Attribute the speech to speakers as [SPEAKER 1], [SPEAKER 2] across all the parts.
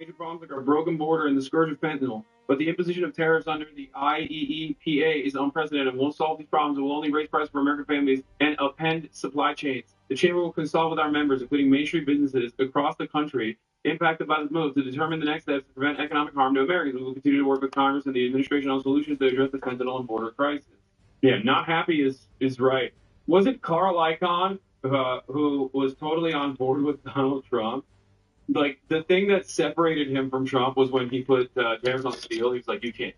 [SPEAKER 1] major problems like our broken border and the scourge of fentanyl. But the imposition of tariffs under the IEEPA is unprecedented and won't solve these problems. It will only raise prices for American families and upend supply chains. The Chamber will consult with our members, including Main Street businesses across the country impacted by this move, to determine the next steps to prevent economic harm to Americans. We will continue to work with Congress and the administration on solutions to address the fentanyl and border crisis. Yeah, not happy is right. Was it Carl Icahn who was totally on board with Donald Trump? Like the thing that separated him from Trump was when he put tariffs on steel. He was like, "You can't."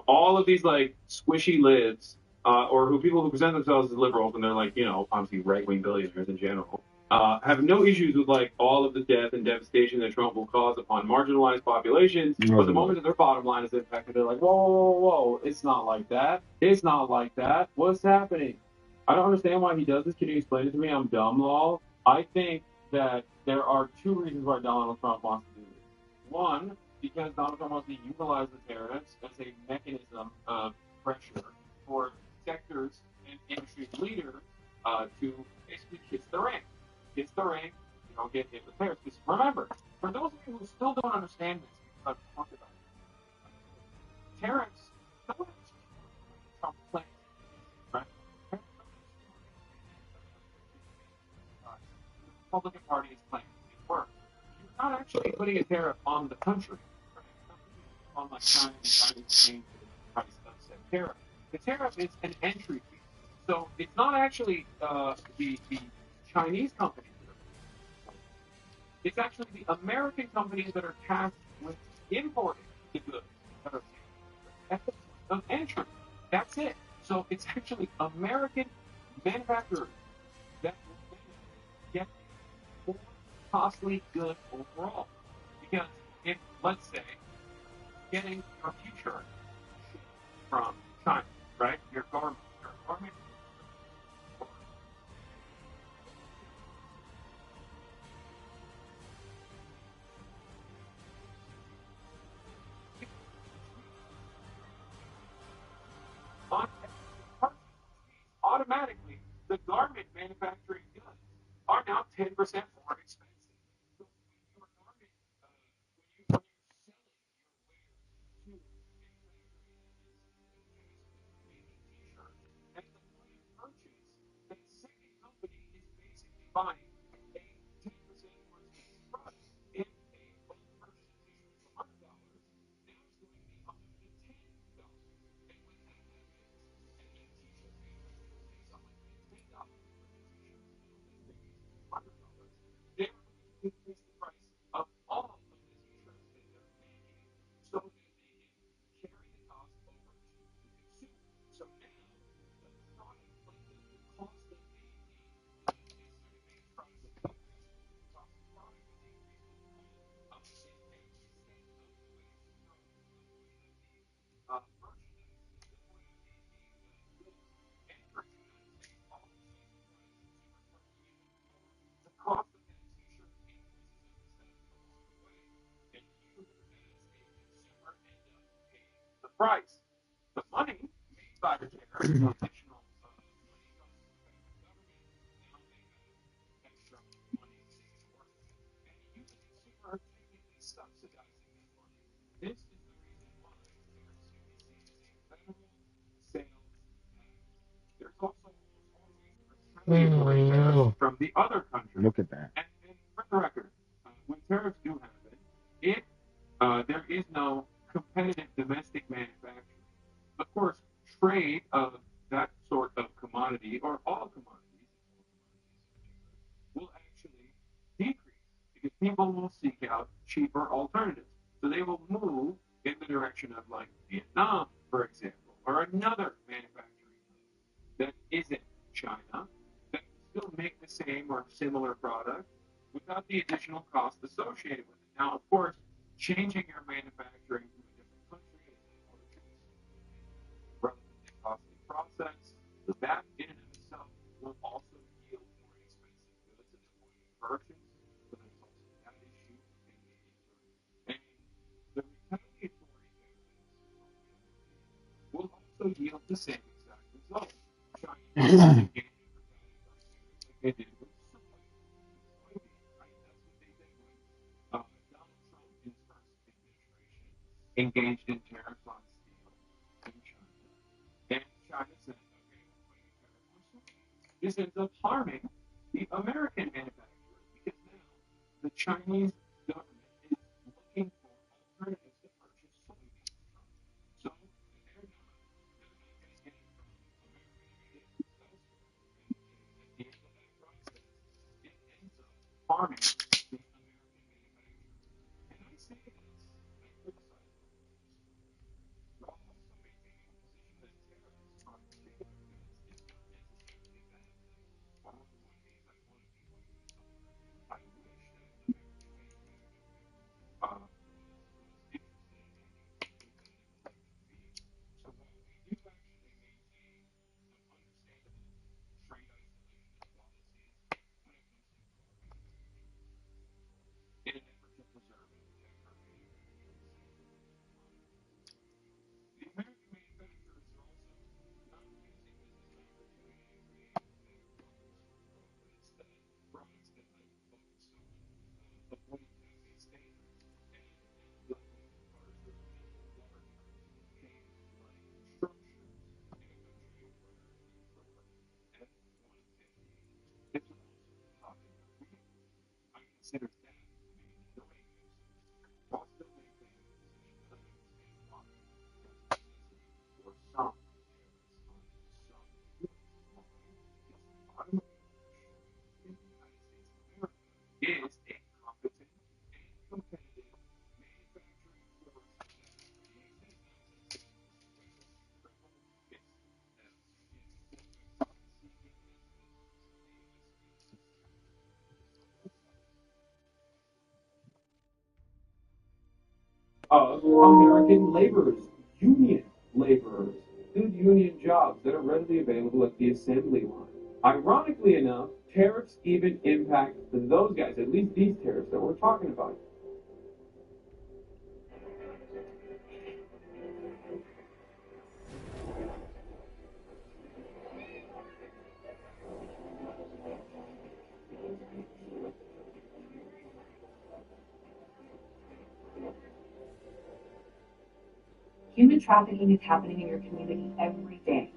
[SPEAKER 1] All of these like squishy libs, or people who present themselves as liberals, and they're like, obviously right-wing billionaires in general, have no issues with like all of the death and devastation that Trump will cause upon marginalized populations. But the moment that their bottom line is impacted, they're like, whoa, whoa, whoa, it's not like that. It's not like that. What's happening? I don't understand why he does this. Can you explain it to me? I'm dumb, lol. I think that there are two reasons why Donald Trump wants to do this. One, because Donald Trump wants to utilize the tariffs as a mechanism of pressure for sectors and industry leaders to basically kiss the ring. Kiss the ring, you don't get hit with tariffs. Because remember, for those of you who still don't understand this, because I've talked about it, tariffs don't actually work Trump's plan, right? The Republican Party is playing it work. You're not actually putting a tariff on the country. On like China and trying to change the price of said tariff. The tariff is an entry fee. So it's not actually the Chinese companies that are. It's actually the American companies that are tasked with importing the goods that are. That's the point of entry. That's it. So it's actually American manufacturers that will get more costly goods overall. Because if, let's say, getting your t-shirt from China, right? Your garment. Automatically, the garment manufacturing goods are now 10% more expensive. So your garment, when you're selling your wares to a factory that is making t-shirts, at the point of purchase, that second company is basically buying a 10% more expensive product. If they both purchase a t-shirt for $100, now it's going to be $110. And what that happens, and then t-shirt manufacturer takes on like $10 for the t-shirts, $100. They're going to increase the price of all of the t-shirts that they're making so that they can carry the cost over to the consumer. So now the product, like the cost of the base price of the cost of the product is increasing is 10% of the way merchandise, the point of the goods entering the United States, all the same price, consumers start to get the cost of that t-shirt increases every step along the way. And you, as a consumer, end up paying the price. The money made by the tariff, additional money comes to the federal government. Now they have extra money to work with. And you, the consumer, are technically subsidizing that money. This is the reason why tariffs can be seen as a federal sales tax. There's also almost always retaliatory tariffs from the other countries.
[SPEAKER 2] Look at that.
[SPEAKER 1] And for the record, when tariffs do happen, if there is no competitive domestic manufacturing, of course, trade of that sort of commodity, or all commodities, will actually decrease because people will seek out cheaper alternatives. So they will move in the direction of like Vietnam, for example, or another manufacturing that isn't China, that will still make the same or similar product without the additional cost associated with it. Now, of course, changing your manufacturing to a different country is a relatively costly process. So that in and of itself will also yield more expensive goods at the point of purchase. So there's also that issue and the retaliatory tariffs will also yield the same exact result. China is they did with soy. Right? That's what they did when Donald Trump engaged in tariffs on steel in China. And China says, okay, we're putting a tariff on steel. This ends up harming the American manufacturers because now the Chinese government is looking for alternatives to purchase soybeans from. So they're not getting it from America, they're getting it elsewhere. And at the end of that process, it ends up harming the American manufacturer. And I say this, I criticize while also maintaining a position that tariffs on particular goods is not necessarily a bad thing. One of the things I want to be clear is I wish that American manufacturing was interested in making competitive electric vehicles. So while we do actually maintain some understandable trade isolationist policies when it comes to car manufacturers in an effort to preserve and protect our manufacturing sector. The American manufacturers are also not using this as an opportunity to create better products that focus on avoiding tax-based standards and developing cars that will meet larger changes like structures in a country where things like F-150 is the most popular vehicle. I consider that to be an annoying nuisance while still maintaining a position that I understand why there's a necessity for some tariffs on some goods. Why? Because the automobile industry in the United States of America is a competent and competitive manufacturing force that uses not just its critical, its profit-seeking as a of American laborers, union laborers, good union jobs that are readily available at the assembly line. Ironically enough, tariffs even impact those guys, at least these tariffs that we're talking about.
[SPEAKER 2] Human trafficking is happening in your community every day.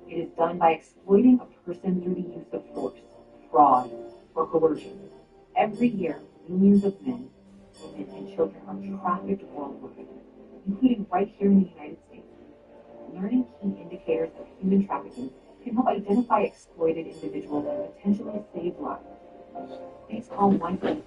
[SPEAKER 2] It is done by exploiting a person through the use of force, fraud, or coercion. Every year, millions of men, women, and children are trafficked worldwide, including right here in the United States. Learning key indicators of human trafficking can help identify exploited individuals and potentially save lives. Please call 1-800.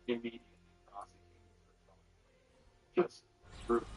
[SPEAKER 1] immediately prosecuted for felony. Just brutal.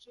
[SPEAKER 1] The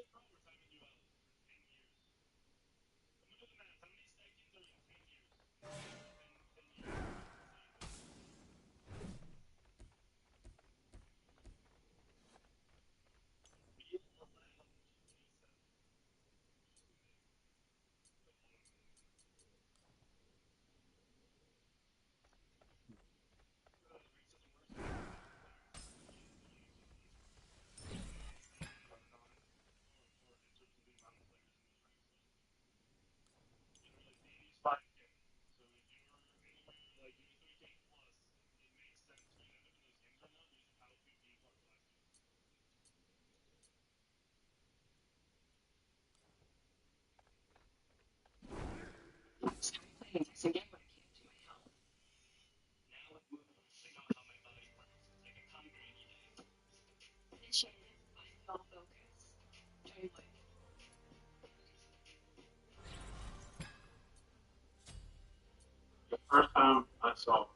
[SPEAKER 1] first time I saw it,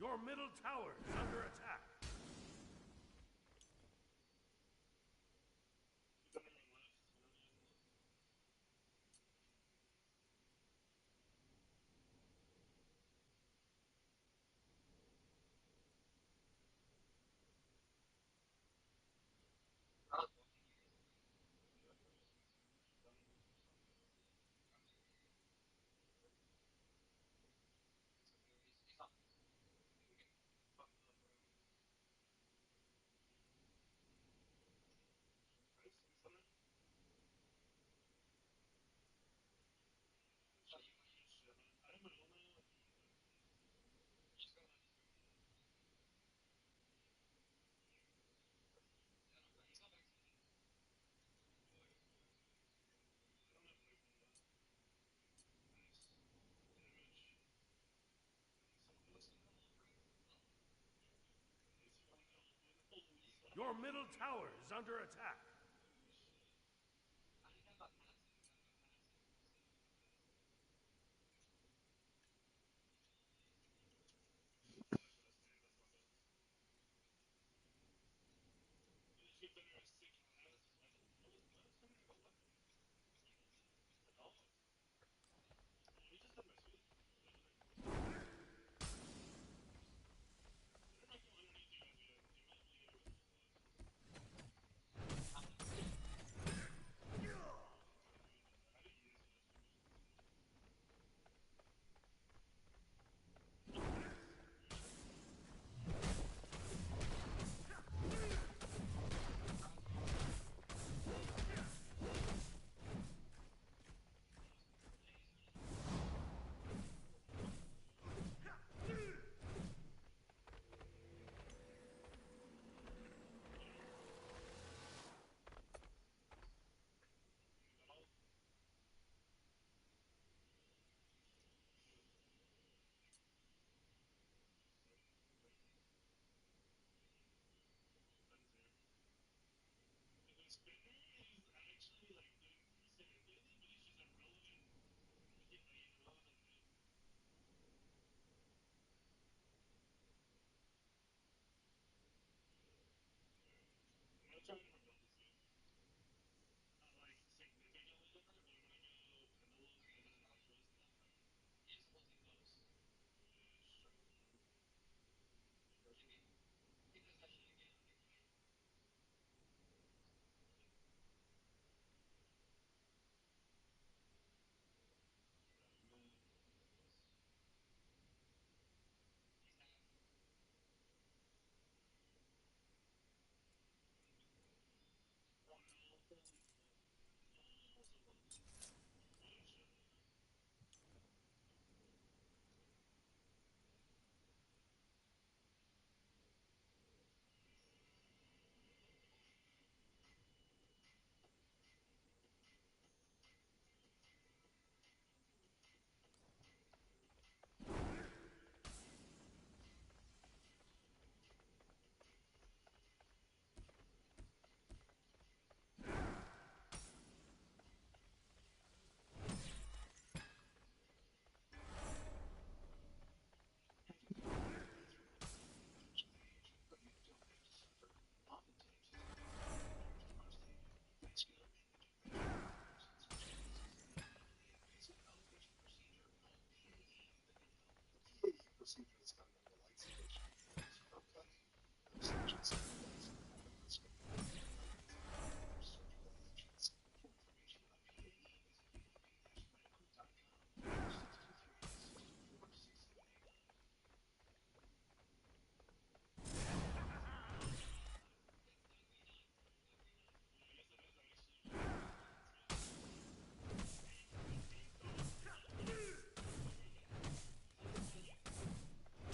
[SPEAKER 3] Your middle tower is under attack. Your middle tower is under attack.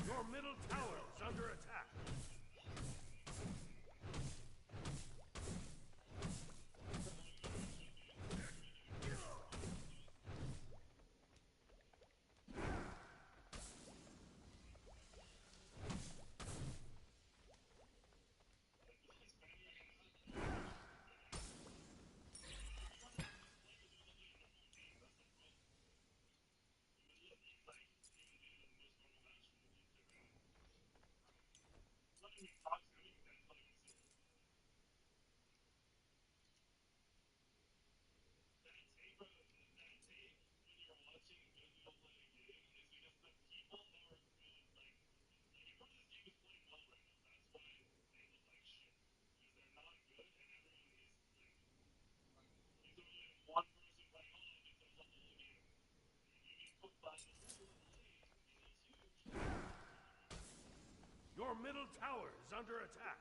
[SPEAKER 3] Your middle tower is under attack. Your middle tower is under attack.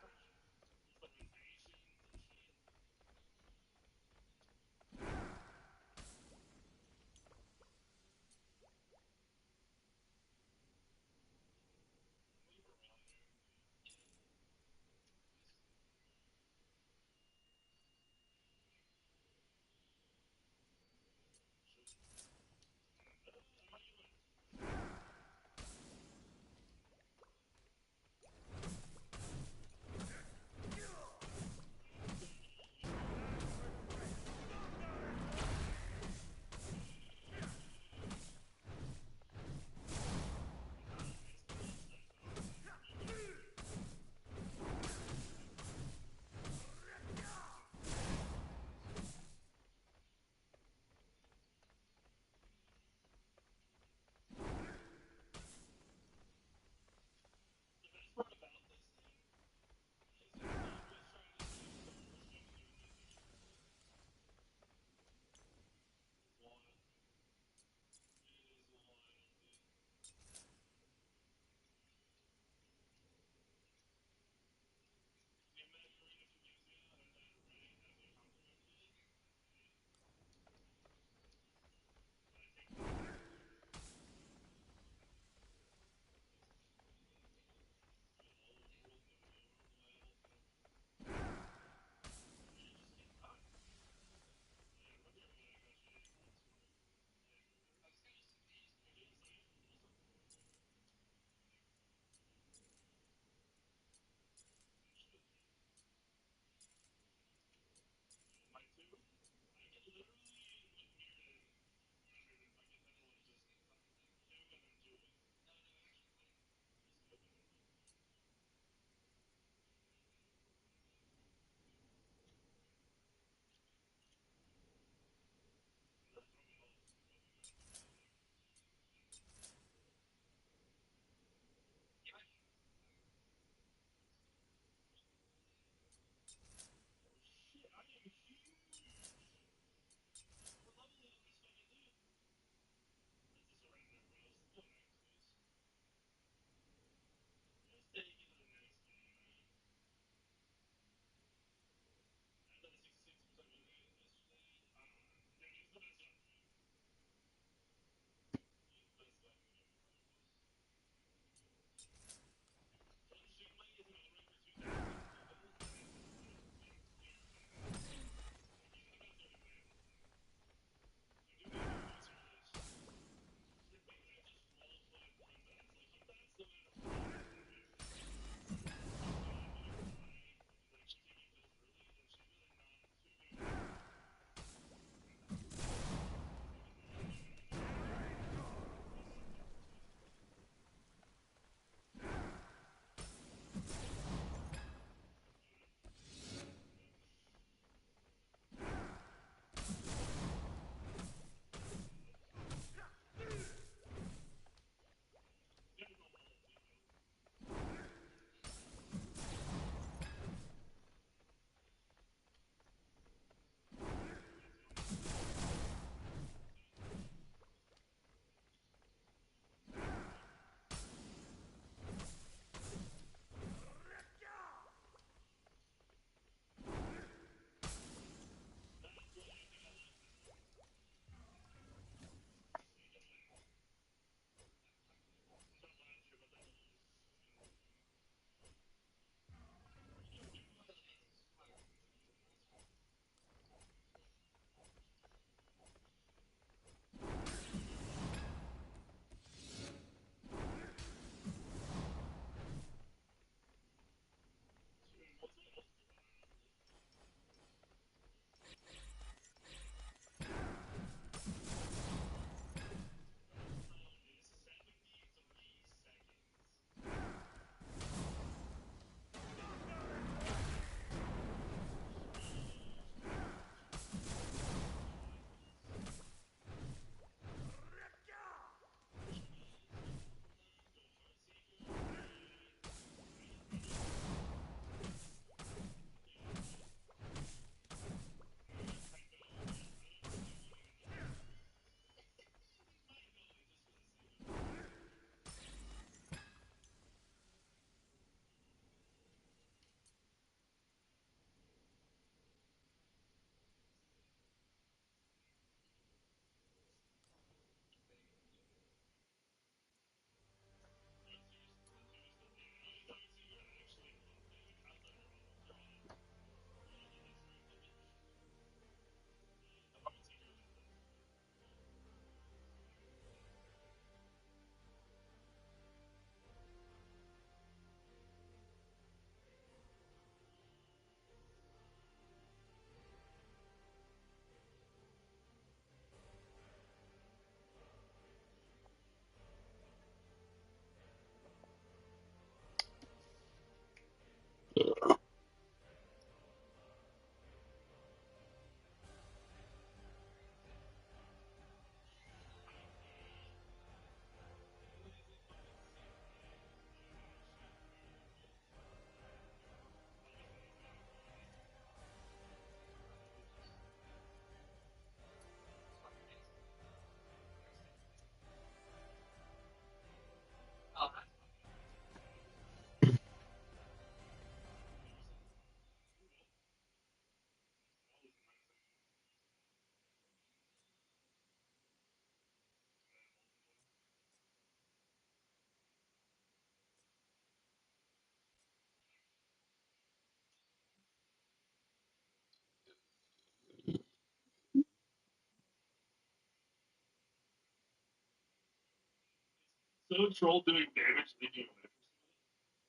[SPEAKER 1] also troll doing damage to the game.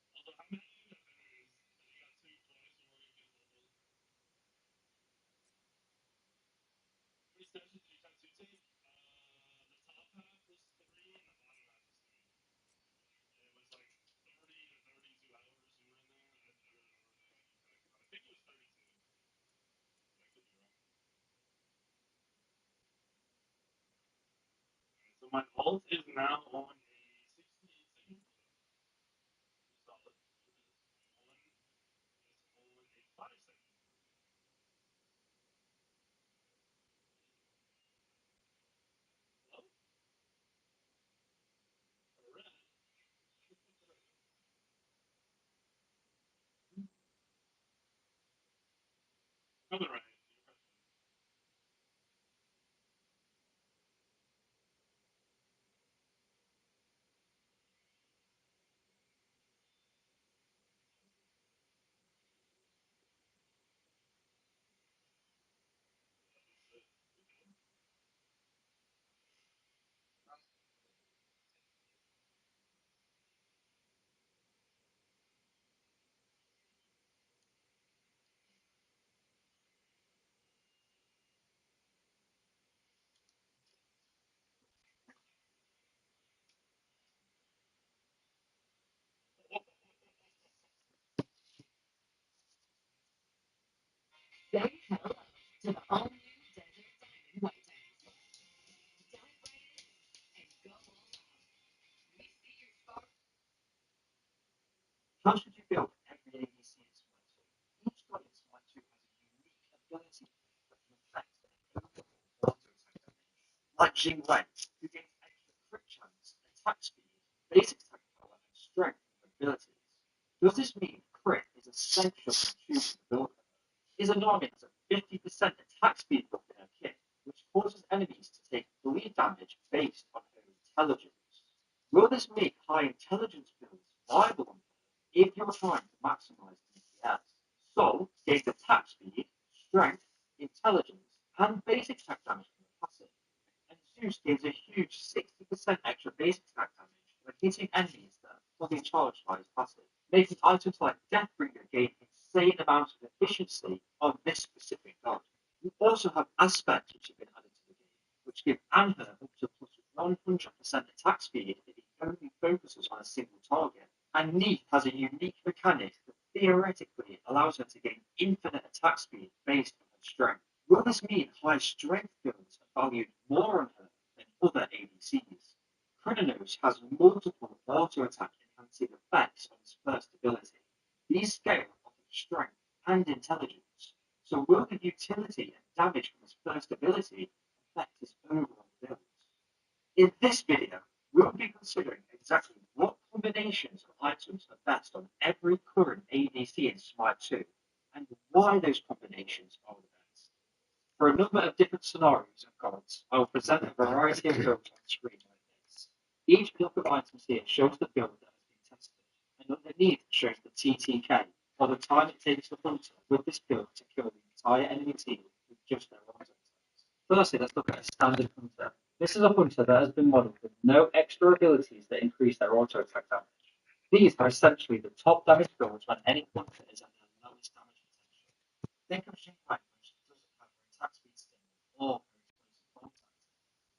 [SPEAKER 1] Also, how many enemies that you got two What sessions did you have to take? The top half was 3 and the bottom half was 3. It was like 30 to 32 hours we were in there. I don't remember exactly. I think it was 32. I could be wrong. So my ult is now on a 68 second. Solid. One is on a 5 second. Hello? Alright. Coming right.
[SPEAKER 4] How should you build every ABC in SMITE 2? Each gun in SMITE 2 has a unique ability that can affect their overall auto attack damage. Like Jing Wen, who gains extra crit chance, attack speed, basic attack power, and strength from abilities. Does this mean crit is essential in choosing the builder? His army has a 50% attack speed buff in her kit, which causes enemies to take bleed damage based on her intelligence. Will this make high intelligence builds viable on if you're trying to maximize DPS? So, gain attack speed, strength, intelligence, and basic attack damage from the passive. And Zeus gains a huge 60% extra basic attack damage when hitting enemies that are fully charged by his passive, making items like Deathbringer gain insane amounts of efficiency on this specific god. You also have aspects which have been added to the game, which give Anher up to plus 100% attack speed if he only focuses on a single target. And Neith has a unique mechanic that theoretically allows her to gain infinite attack speed based on her strength. Will this mean high strength builds are valued more on her than other ADCs? Krynos has multiple auto attack enhancing effects on his first ability. These scale off of strength and intelligence. So will the utility and damage from his first ability affect his overall build? In this video, we'll be considering exactly what combinations of items are best on every current ADC in SMITE 2, and why those combinations are the best. For a number of different scenarios and gods, I will present a variety of builds on screen like this. Each block of items here shows the build that has been tested, and underneath shows the TTK, or the time it takes the hunter with this build to kill the entire enemy team with just their auto attacks. Firstly, let's look at a standard hunter. This is a hunter that has been modeled with no extra abilities that increase their auto attack damage. These are essentially the top damage builds when any hunter is at their lowest damage potential. Think of Xingqiang when she doesn't have her attack speed stinger or her explosive contact,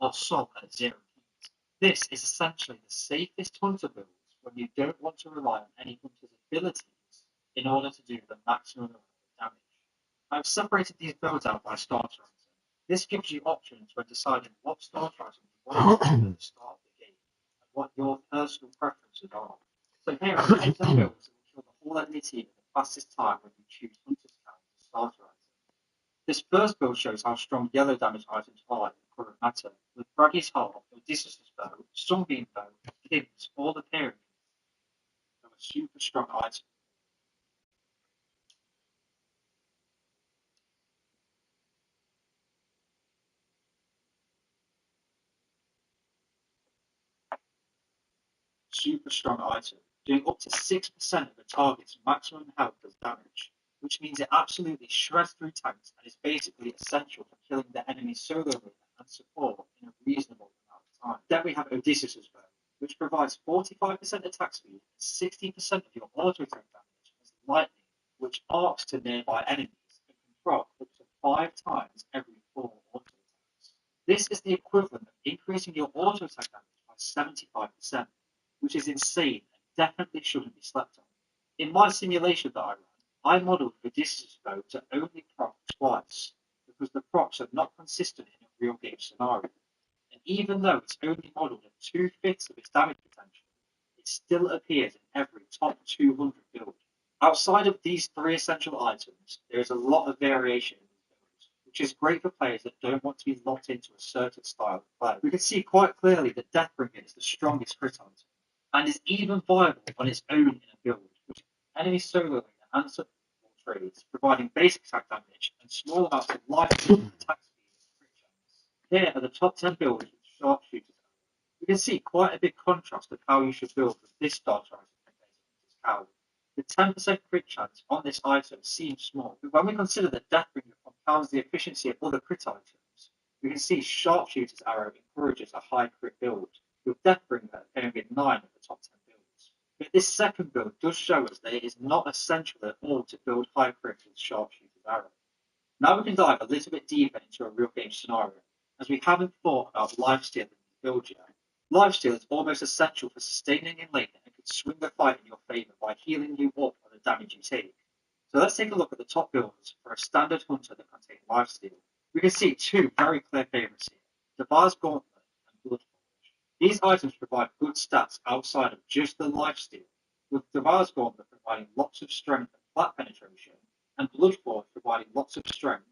[SPEAKER 4] or Sol at 0 heat. This is essentially the safest hunter build when you don't want to rely on any hunter's abilities in order to do the maximum amount of damage. I've separated these builds out by starter item. This gives you options when deciding what starter item you want to use at the start of the game and what your personal preferences are. So here are 10 builds that will kill the whole enemy team in the fastest time when you choose Hunter's Crown as a starter item. This first build shows how strong yellow damage items are in the current meta, with Braggy's Heart, Odysseus' Bow, Sunbeam Bow, Pims all appearing as a super strong item. Super strong item, doing up to 6% of the target's maximum health as damage, which means it absolutely shreds through tanks and is basically essential for killing the enemy solo laner and support in a reasonable amount of time. Then we have Odysseus' Bow. which provides 45% attack speed and 60% of your auto attack damage as lightning, which arcs to nearby enemies and can proc up to 5 times every 4 auto attacks. This is the equivalent of increasing your auto attack damage by 75%, which is insane and definitely shouldn't be slept on. In my simulation that I ran, I modelled the Odysseus bow to only proc twice, because the procs are not consistent in a real game scenario. And even though it's only modelled at 2/5 of its damage potential, it still appears in every top 200 build. Outside of these 3 essential items, there is a lot of variation in these builds, which is great for players that don't want to be locked into a certain style of play. We can see quite clearly that Deathbringer is the strongest crit item, and is even viable on its own in a build, which enemy soloing and support trades, providing basic attack damage and small amounts of life attack speed and crit chance. Here are the top 10 builds with sharpshooters. We can see quite a big contrast of how you should build with this starter item compared to this cow. The 10% crit chance on this item seems small, but when we consider that Deathbringer compounds the efficiency of other crit items, we can see Sharpshooter's Arrow encourages a high crit build, with Deathbringer appearing in 9 of the top 10 builds. But this second build does show us that it is not essential at all to build high crit with Sharpshooter's Arrow. Now we can dive a little bit deeper into a real game scenario, as we haven't thought about lifesteal in this build yet. Lifesteal is almost essential for sustaining in lane and can swing the fight in your favour by healing you up on the damage you take. So let's take a look at the top builds for a standard hunter that contain lifesteal. We can see 2 very clear favourites here, Devar's Gauntlet and Bloodforge. These items provide good stats outside of just the lifesteal, with Devar's Gauntlet providing lots of strength and flat penetration, and Bloodforge providing lots of strength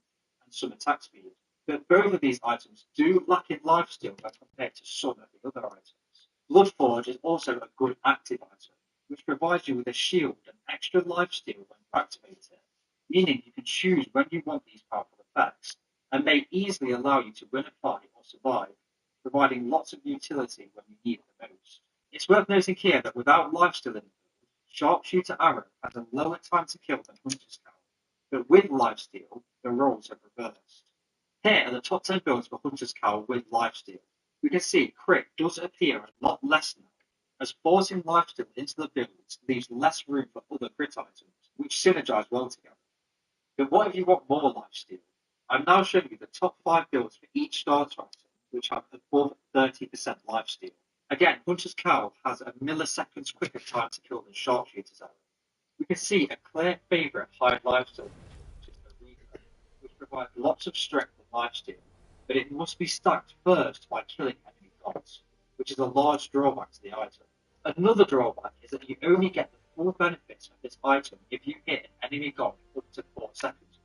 [SPEAKER 4] and some attack speed. But both of these items do lack in lifesteal when compared to some of the other items. Bloodforge is also a good active item, which provides you with a shield and extra lifesteal when you activate it, meaning you can choose when you want these powerful effects, and may easily allow you to win a fight or survive, providing lots of utility when you need it the most. It's worth noting here that without lifesteal in the build, Sharpshooter Arrow has a lower time to kill than Hunter's Cowl, but with lifesteal, the roles have reversed. Here are the top 10 builds for Hunter's Cowl with lifesteal. We can see crit does appear a lot less now, as forcing lifesteal into the builds leaves less room for other crit items, which synergize well together. But what if you want more lifesteal? I'm now showing you the top 5 builds for each starter item, which have above 30% lifesteal. Again, Hunter's Cowl has a milliseconds quicker time to kill than Sharpshooter's Arrow. We can see a clear favourite high lifesteal, which is the Reaper, which provides lots of strength and lifesteal, but it must be stacked first by killing enemy gods, which is a large drawback to the item. Another drawback is that you only get the full benefits of this item if you hit an enemy god up to 4 seconds,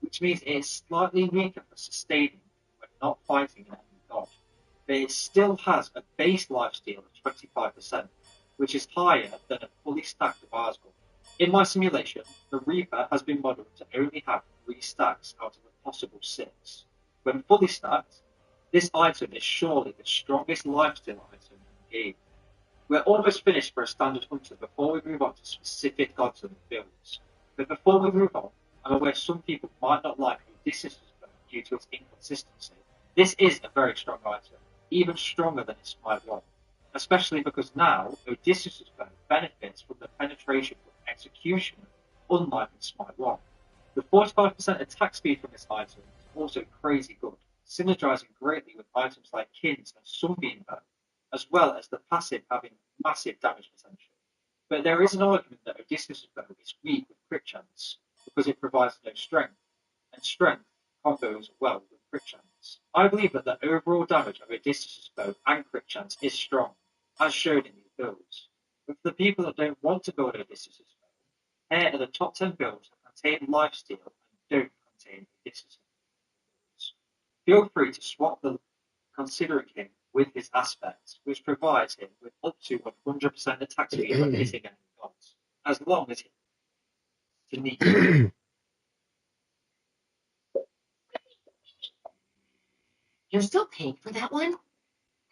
[SPEAKER 4] which means it is slightly weaker for sustaining when not fighting an enemy god, but it still has a base lifesteal of 25%, which is higher than a fully stacked Devar's Gauntlet. In my simulation, the Reaper has been modelled to only have 3 stacks out of a possible 6. When fully stacked, this item is surely the strongest lifesteal item in the game. We're almost finished for a standard hunter before we move on to specific gods and builds. But before we move on, I'm aware some people might not like Odysseus' bow due to its inconsistency. This is a very strong item, even stronger than its SMITE 1, especially because now Odysseus' bow benefits from the penetration from execution, unlike in SMITE 1. The 45% attack speed from this item is also crazy good, synergizing greatly with items like Kin's and Sunbeam Bow, as well as the passive having massive damage potential. But there is an argument that Odysseus' bow is weak with crit chance, because it provides no strength, and strength combos well with crit chance. I believe that the overall damage of Odysseus' bow and crit chance is strong, as shown in these builds. But for the people that don't want to build Odysseus' bow, here are the top 10 builds that contain lifesteal and don't contain Odysseus' builds. Feel free to swap the considering him with his aspects, which provides him with up to 100% attack speed when hitting enemy gods, as long as he needs.
[SPEAKER 5] You're still paying for that one?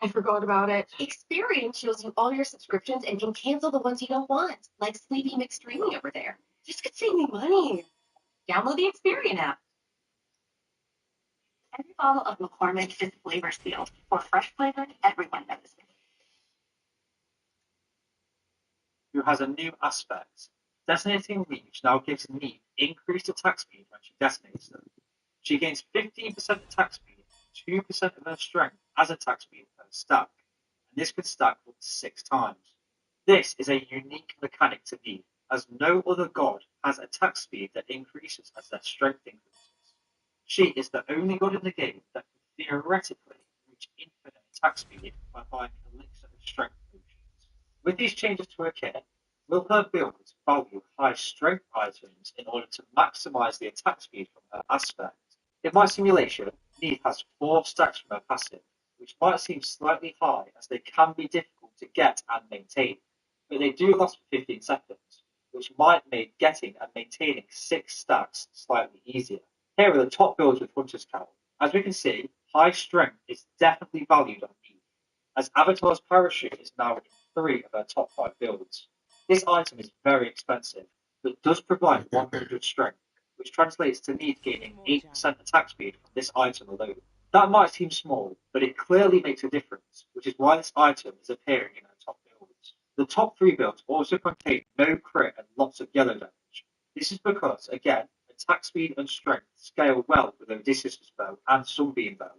[SPEAKER 5] I forgot about it. Experian shows you all your subscriptions and can cancel the ones you don't want, like Sleepy McStreamy over there. This could save me money. Download the Experian app. Every bottle of McCormick is flavor sealed. For fresh flavor, everyone knows.
[SPEAKER 4] who has a new aspect. Designating Reach now gives Neith increased attack speed when she designates them. She gains 15% attack speed and 2% of her strength as attack speed per stack, and this could stack up to 6 times. This is a unique mechanic to Neith, as no other god has attack speed that increases as their strength increases. She is the only god in the game that can theoretically reach infinite attack speed by buying elixir of strength potions. With these changes to her kit, will her build value high strength items in order to maximize the attack speed from her aspect? In my simulation, Neith has 4 stacks from her passive, which might seem slightly high as they can be difficult to get and maintain, but they do last for 15 seconds, which might make getting and maintaining 6 stacks slightly easier. Here are the top builds with Hunter's Cowl. As we can see, high strength is definitely valued on Neith, as Avatar's Parachute is now in 3 of her top 5 builds. This item is very expensive, but does provide 100 strength, which translates to Neith gaining 8% attack speed from this item alone. That might seem small, but it clearly makes a difference, which is why this item is appearing in her top builds. The top 3 builds also contain no crit and lots of yellow damage. This is because, again, attack speed and strength scale well with Odysseus' bow and Sunbeam bow,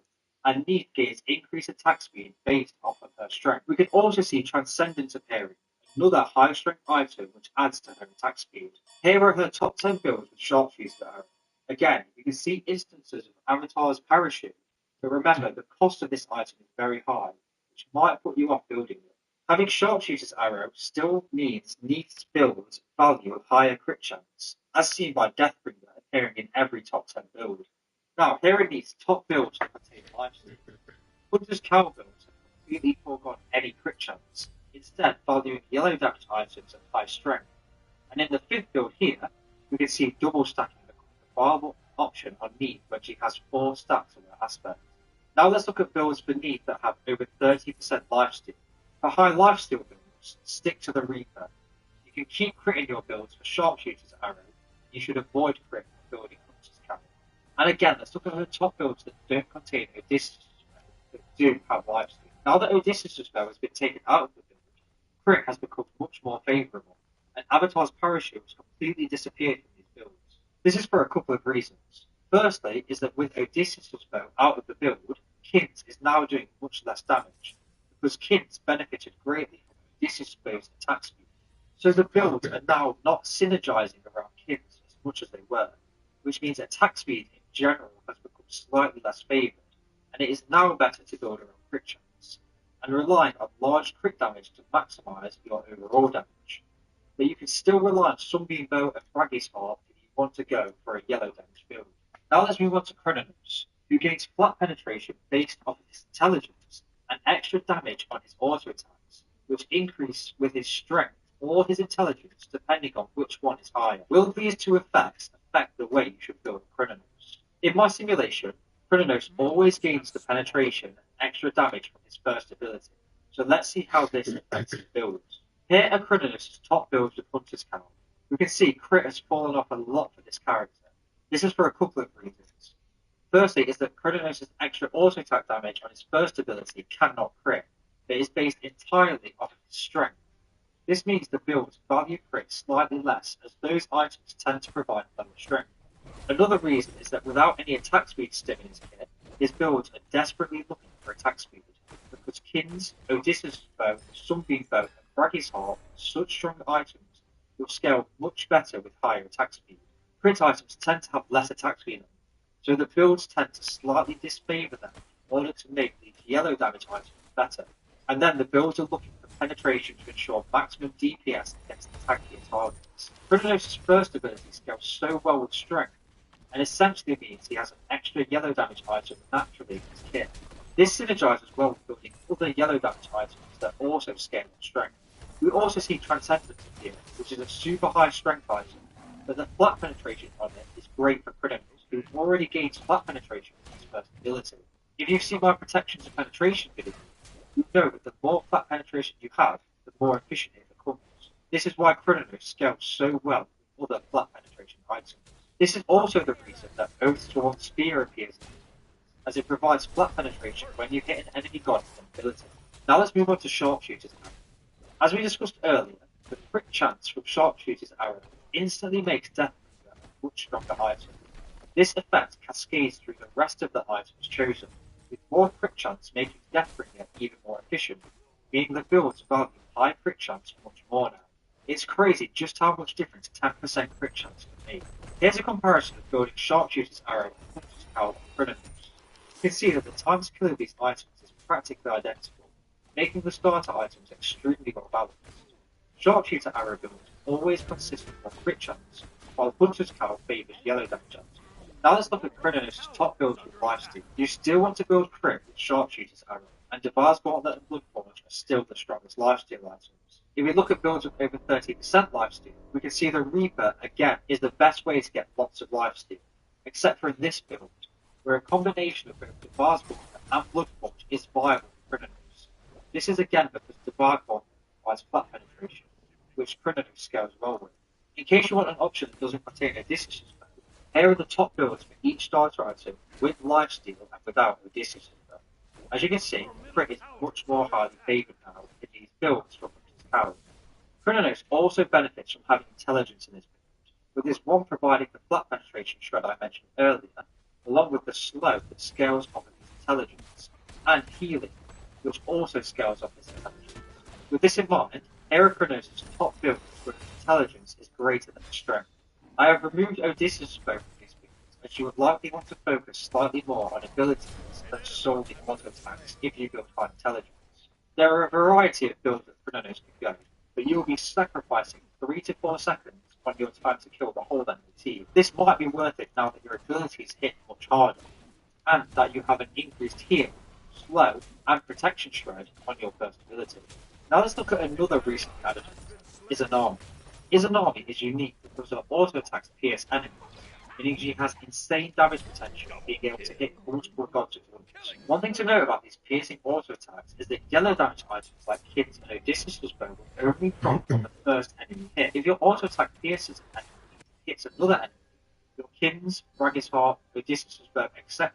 [SPEAKER 4] and Neith gains increased attack speed based off of her strength. We can also see Transcendence appearing, another high strength item which adds to her attack speed. Here are her top 10 builds with Sharpshooter Arrow. Again, you can see instances of Avatar's Parachute, but remember the cost of this item is very high, which might put you off building it. Having Sharpshooter's Arrow still means Neith's builds value a higher crit chance, as seen by Deathbringer appearing in every top 10 build. Now, here are Neith's top builds that contain lifesteal. Hunter's Cowl builds have completely foregone any crit chance, instead valuing yellow damage items at high strength. And in the 5th build here, we can see double stacking becomes a viable option on Neith when she has 4 stacks on her aspect. Now let's look at builds for Neith that have over 30% lifesteal. For high lifesteal builds, stick to the Reaper. You can keep critting your builds for Sharpshooter's Arrow. You should avoid crit for building Hunter's Cowl. And again, let's look at her top builds that don't contain Odysseus' bow, but do have lifesteal. Now that Odysseus' bow has been taken out of the build, crit has become much more favourable, and Avatar's Parachute has completely disappeared from these builds. This is for a couple of reasons. Firstly, is that with Odysseus' bow out of the build, Kins is now doing much less damage, because Kins benefited greatly from Odysseus' bow's attack speed. So the builds are now not synergizing around Kins as much as they were, which means attack speed in general has become slightly less favoured, and it is now better to build around crit chance, and relying on large crit damage to maximise your overall damage. But you can still rely on Sunbeam Bow and Fraggy's Harp if you want to go for a yellow damage build. Now let's move on to Chrononos, who gains flat penetration based off of his intelligence and extra damage on his auto attacks, which increase with his strength or his intelligence depending on which one is higher. Will these 2 effects affect the way you should build Chrononos? In my simulation, Chrononos always gains the penetration and extra damage from his first ability, so let's see how this affects his builds. Here are Chrononos' top builds with Hunter's Cowl. We can see crit has fallen off a lot for this character. This is for a couple of reasons. Firstly is that Chrononos' extra auto attack damage on his first ability cannot crit, but is based entirely off of his strength. This means the builds value crit slightly less, as those items tend to provide lower strength. Another reason is that without any attack speed stim in his kit, his builds are desperately looking for attack speed, because Kins, Odysseus' bow, Sunbeam bow, and Fraggy's Harp, such strong items, will scale much better with higher attack speed. Crit items tend to have less attack speed, so the builds tend to slightly disfavour them in order to make these yellow damage items better. And then the builds are looking for penetration to ensure maximum DPS against attacking targets. Chrononos' first ability scales so well with strength, and essentially means he has an extra yellow damage item naturally in his kit. This synergizes well with building other yellow damage items that also scale in strength. We also see Transcendence here, which is a super high strength item, but the flat penetration on it is great for Chrononos, who already gains flat penetration with his first ability. If you've seen my protections and penetration video, you know that the more flat penetration you have, the more efficient it becomes. This is why Chrononos scales so well with other flat penetration items. This is also the reason that Oathsworn Spear appears, as it provides flat penetration when you hit an enemy god with an ability. Now let's move on to Sharpshooter's Arrow. As we discussed earlier, The crit chance from Sharpshooter's arrow instantly makes Deathbringer a much stronger item. This effect cascades through the rest of the items chosen, with more crit chance making Deathbringer even more efficient, meaning the builds value high crit chance much more now. It's crazy just how much difference 10% crit chance can make. Here's a comparison of building Sharpshooter's arrow and Hunter's cowl on Chrononos. You can see that the time to kill these items is practically identical, making the starter items extremely well balanced. Sharpshooter arrow builds always consist of more crit chance, while Hunter's cowl favours yellow damage chance. Now let's look at Chrononos' top builds with lifesteal. You still want to build crit with Sharpshooter's arrow, and Devar's Gauntlet and Bloodforge are still the strongest lifesteal items. If we look at builds with over 30% lifesteal, we can see the Reaper, again, is the best way to get lots of lifesteal, except for in this build, where a combination of both Devar's Gauntlet and Bloodforge is viable for Chrononos. This is again because Devar's Gauntlet requires flat penetration, which Chrononos scales well with. In case you want an option that doesn't contain Odysseus' bow, here are the top builds for each starter item with lifesteal and without Odysseus' bow. As you can see, crit is much more highly favoured now in these builds for Hunter's cowl. Chrononos also benefits from having intelligence in his build, with this one providing the flat penetration shred I mentioned earlier, along with the slow that scales off of his intelligence, and healing, which also scales off his intelligence. With this in mind, Chronos' top build with intelligence is greater than his strength. I have removed Odysseus' bow from these builds, as you would likely want to focus slightly more on abilities than solely auto attacks if you build high intelligence. There are a variety of builds that Chronos can go, but you will be sacrificing 3 to 4 seconds on your time to kill the whole enemy team. This might be worth it now that your abilities hit much harder, and that you have an increased heal, slow, and protection shred on your first ability. Now let's look at another recent addition, Izanami. Izanami is unique because her auto attacks pierce enemies, meaning she has insane damage potential, being able to hit multiple gods at once. One thing to note about these piercing auto attacks is that yellow damage items like Kins and Odysseus' bow will only proc on the first enemy hit. If your auto attack pierces an enemy and hits another enemy, your Kins, Bragg's Heart, Odysseus' bow, etc.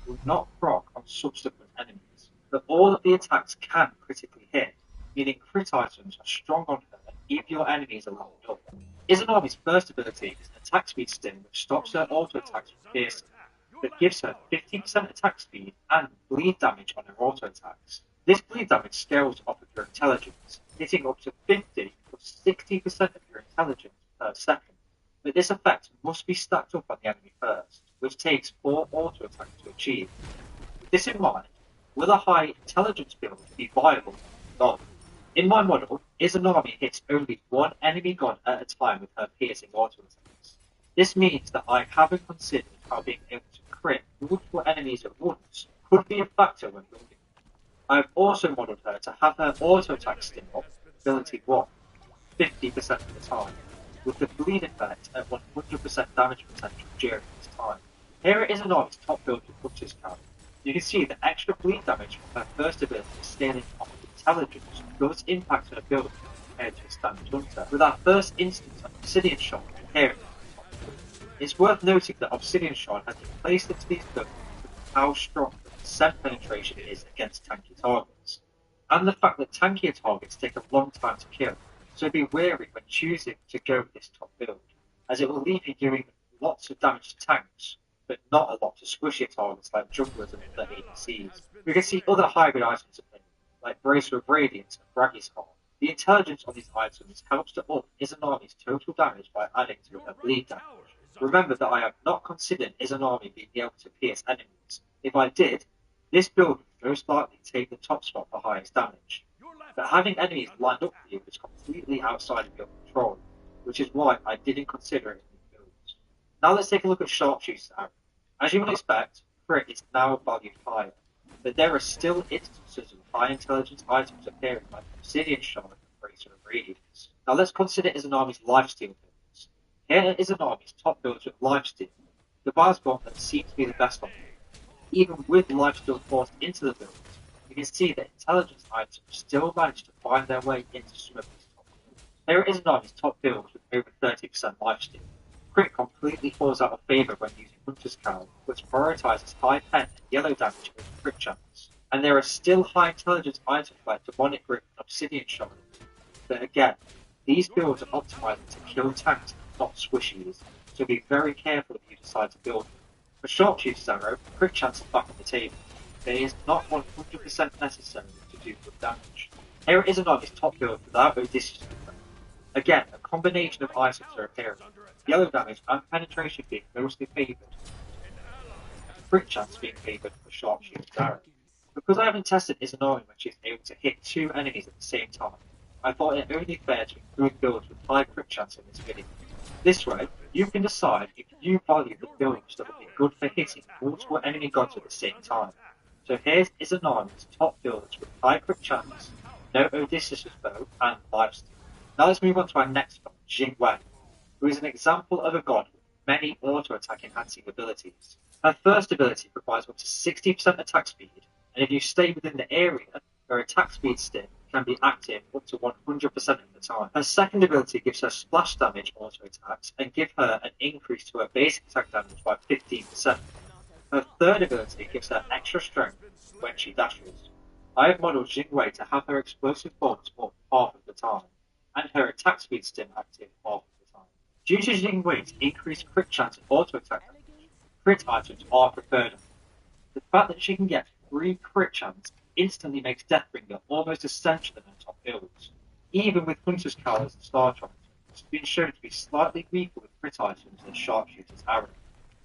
[SPEAKER 4] will not proc on subsequent enemies. But all of the attacks can critically hit, meaning crit items are strong on her if your enemies are lined up. Izanami's first ability is an attack speed sting which stops her auto attacks from piercing, but gives her 50% attack speed and bleed damage on her auto attacks. This bleed damage scales off of your intelligence, hitting up to 50 plus 60% of your intelligence per second. But this effect must be stacked up on the enemy first, which takes 4 auto attacks to achieve. With this in mind, will a high intelligence build be viable? No. In my model, Izanami hits only one enemy god at a time with her piercing auto attacks. This means that I haven't considered how being able to crit multiple enemies at once could be a factor when building. I have also modelled her to have her auto attack sting up, ability 1, 50% of the time, with the bleed effect at 100% damage potential during this time. Here is Izanami's top build with Hunter's cowl. You can see the extra bleed damage from her first ability scaling off intelligence does impact her build compared to a standard hunter. With our first instance of Obsidian Shard here, it's worth noting that Obsidian Shard has been placed into these builds because of how strong the percent penetration is against tanky targets, and the fact that tankier targets take a long time to kill, so be wary when choosing to go with this top build, as it will leave you doing lots of damage to tanks, but not a lot to squishier targets like junglers and other ADCs. We can see other hybrid items available, like Bracer of Radiance and Bragg's Heart. The intelligence on these items helps to up Izanami's total damage by adding to her bleed damage. Remember that I have not considered Izanami being able to pierce enemies. If I did, this build would most likely take the top spot for highest damage. But having enemies lined up for you is completely outside of your control, which is why I didn't consider it in the builds. Now let's take a look at Sharpshooter's arrow. As you would expect, crit is now valued higher, but there are still instances of high intelligence items appearing like Obsidian Shard and Bracer of Radiance. Now let's consider Izanami's lifesteal builds. Here is Izanami's top builds with lifesteal. The Devar's Gauntlet seems to be the best on them. Even with lifesteal forced into the builds, you can see that intelligence items still manage to find their way into some of these top builds. Here is Izanami's top builds with over 30% lifesteal. Crit completely falls out of favour when using Hunter's cowl, which prioritises high pen and yellow damage over crit chance. And there are still high intelligence items like Demonic Grip and Obsidian Shard, but again, These builds are optimized to kill tanks, not squishies, so be very careful if you decide to build them. For Sharpshooter's Arrow, crit chance is back on the table, but it is not 100% necessary to do good damage. Here is another top build without Odysseus. Again, a combination of items are appearing. Yellow damage and penetration being mostly favoured, crit chance being favoured for Sharpshooter's Arrow. Because I haven't tested Izanami when she's able to hit 2 enemies at the same time, I thought it only fair to include builds with high crit chance in this video. This way, you can decide if you value the builds that will be good for hitting multiple enemy gods at the same time. So here's Izanami's top builds with high crit chance, no Odysseus' bow, and lifesteal. Now let's move on to our next one, Jingwei, who is an example of a god with many auto-attack enhancing abilities. Her first ability provides up to 60% attack speed, and if you stay within the area, her attack speed stim can be active up to 100% of the time. Her second ability gives her splash damage auto-attacks and give her an increase to her basic attack damage by 15%. Her third ability gives her extra strength when she dashes. I have modelled Jingwei to have her explosive bombs up half of the time, and her attack speed stim active half of the time. Due to Jingwei's increased crit chance and auto-attack damage, crit items are preferred. The fact that she can get 3 crit chance instantly makes Deathbringer almost essential in her top builds. Even with Hunter's Cowls and Star Troopers, it's been shown to be slightly weaker with crit items than Sharpshooter's Arrow.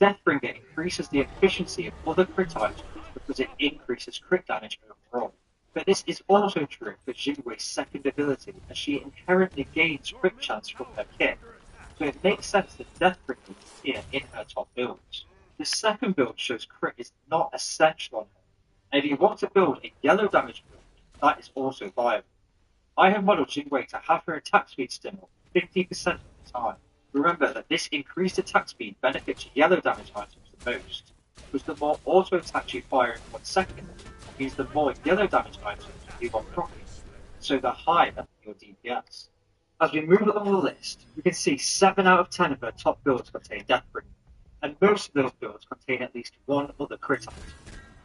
[SPEAKER 4] Deathbringer increases the efficiency of other crit items because it increases crit damage overall. But this is also true for Jingwei's second ability, as she inherently gains crit chance from her kit, so it makes sense that Deathbringer is here in her top builds. The second build shows crit is not essential on her, and if you want to build a yellow damage build, that is also viable. I have modelled Jingwei to have her attack speed stim up 50% of the time. Remember that this increased attack speed benefits yellow damage items the most, because the more auto attacks you fire in 1 second means the more yellow damage items you do on property, so the higher your DPS. As we move along the list, we can see 7 out of 10 of her top builds contain Deathbringer, and most of those builds contain at least one other crit item.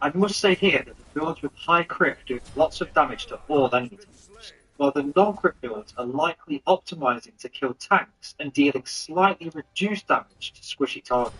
[SPEAKER 4] I must say here that the builds with high crit do lots of damage to all enemy types, while the non-crit builds are likely optimizing to kill tanks and dealing slightly reduced damage to squishy targets.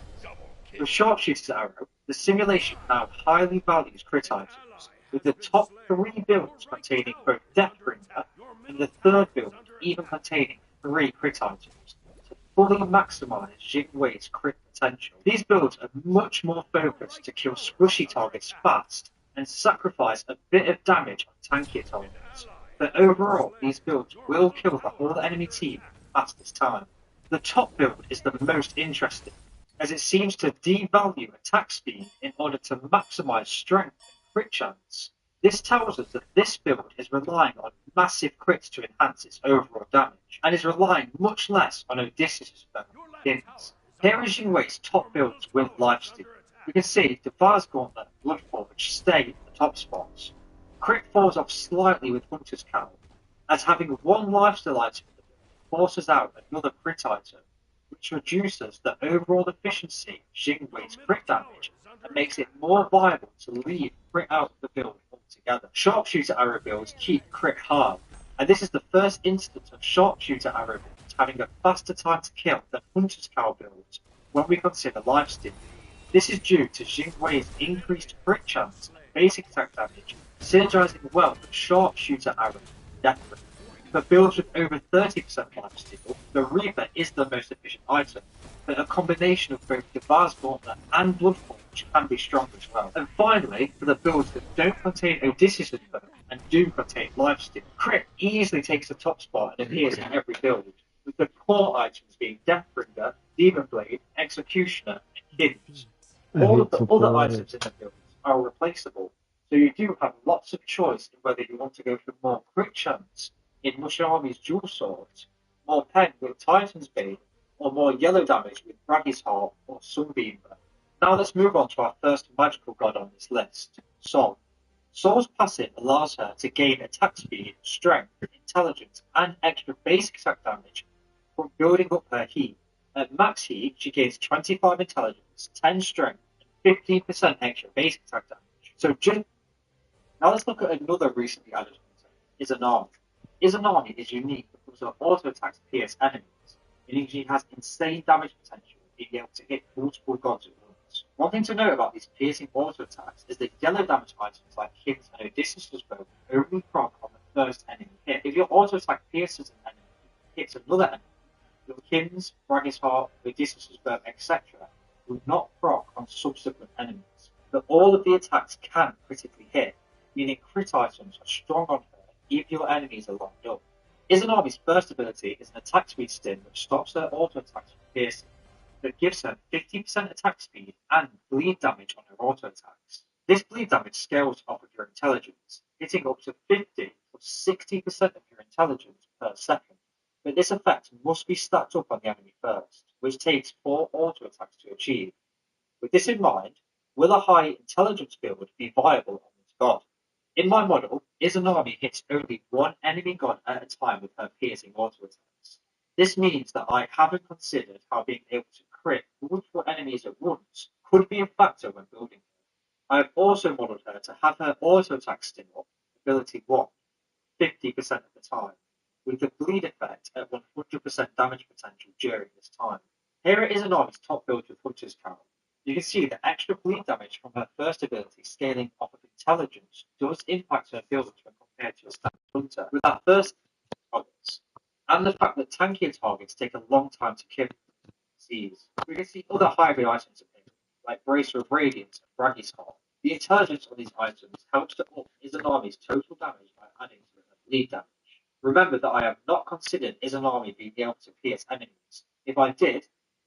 [SPEAKER 4] For Sharpshooter's Arrow, the simulation now highly values crit items, with the top 3 builds containing both Deathbringer and the third build even containing 3 crit items, to fully maximize Jingwei's crit potential. These builds are much more focused to kill squishy targets fast and sacrifice a bit of damage on tankier targets, but overall these builds will kill the whole enemy team in the fastest time. The top build is the most interesting, as it seems to devalue attack speed in order to maximize strength and crit chance. This tells us that this build is relying on massive crits to enhance its overall damage, and is relying much less on Odysseus' begins. Here is Jingwei's top builds with lifesteal. You can see Devar's Gauntlet and Bloodforge stay in the top spots. Crit falls off slightly with Hunter's Cowl, as having 1 lifesteal item in the build forces out another crit item, which reduces the overall efficiency of Jingwei's crit damage and makes it more viable to leave crit out of the build altogether. Sharpshooter Arrow builds keep crit hard, and this is the first instance of Sharpshooter Arrow builds having a faster time to kill than Hunter's Cowl builds when we consider lifesteal. This is due to Jingwei's increased crit chance and basic attack damage synergizing well with Sharpshooter Arrow and Deathbringer. For builds with over 30% lifesteal, the Reaper is the most efficient item, but a combination of both Devar's Gauntlet and Bloodforge can be strong as well. And finally, for the builds that don't contain Odysseus' bow and do contain lifesteal, crit easily takes the top spot and appears in every build, with the core items being Deathbringer, Demonblade, Executioner, and Hidden. All of the other items in the builds are replaceable, so you do have lots of choice in whether you want to go for more crit chance in Musharami's Dual Swords, more pen with Titan's Bane, or more yellow damage with Braggy's Harp or Sunbeam. Now let's move on to our first magical god on this list, Sol. Sol's passive allows her to gain attack speed, strength, intelligence, and extra basic attack damage from building up her heat. At max heat, she gains 25 intelligence, 10 strength, and 15% extra basic attack damage. Now let's look at another recently added hunter, Izanami. Izanami is unique because builds of auto attacks pierce enemies, meaning she has insane damage potential, being able to hit multiple gods at once. One thing to note about these piercing auto attacks is that yellow damage items like Kins and Odysseus' bow only proc on the first enemy hit. If your auto attack pierces an enemy and hits another enemy, your Kins, Bragg's Heart, Odysseus' bow, etc. will not proc on subsequent enemies. But all of the attacks can critically hit, meaning crit items are strong on her if your enemies are locked up. Izanami's first ability is an attack speed stim which stops her auto attacks from piercing, but gives her 50% attack speed and bleed damage on her auto attacks. This bleed damage scales off of your intelligence, hitting up to 50 or 60% of your intelligence per second. But this effect must be stacked up on the enemy first, which takes 4 auto attacks to achieve. With this in mind, will a high intelligence build be viable on this god? In my model, Izanami hits only one enemy god at a time with her piercing auto attacks. This means that I haven't considered how being able to crit multiple enemies at once could be a factor when building her. I have also modeled her to have her auto attack stim up, ability 1, 50% of the time, with the bleed effect at 100% damage potential during this time. Here it is Izanami's top build with Hunter's Carol. You can see the extra bleed damage from her first ability scaling off of intelligence does impact her build when compared to a standard hunter with that first targets, and the fact that tankier targets take a long time to kill. We can see other hybrid items appearing, like Bracer of Radiance and Braggy's Heart. The intelligence on these items helps to up Izanami's total damage by adding to her bleed damage. Remember that I have not considered Izanami being able to pierce enemies. If I did,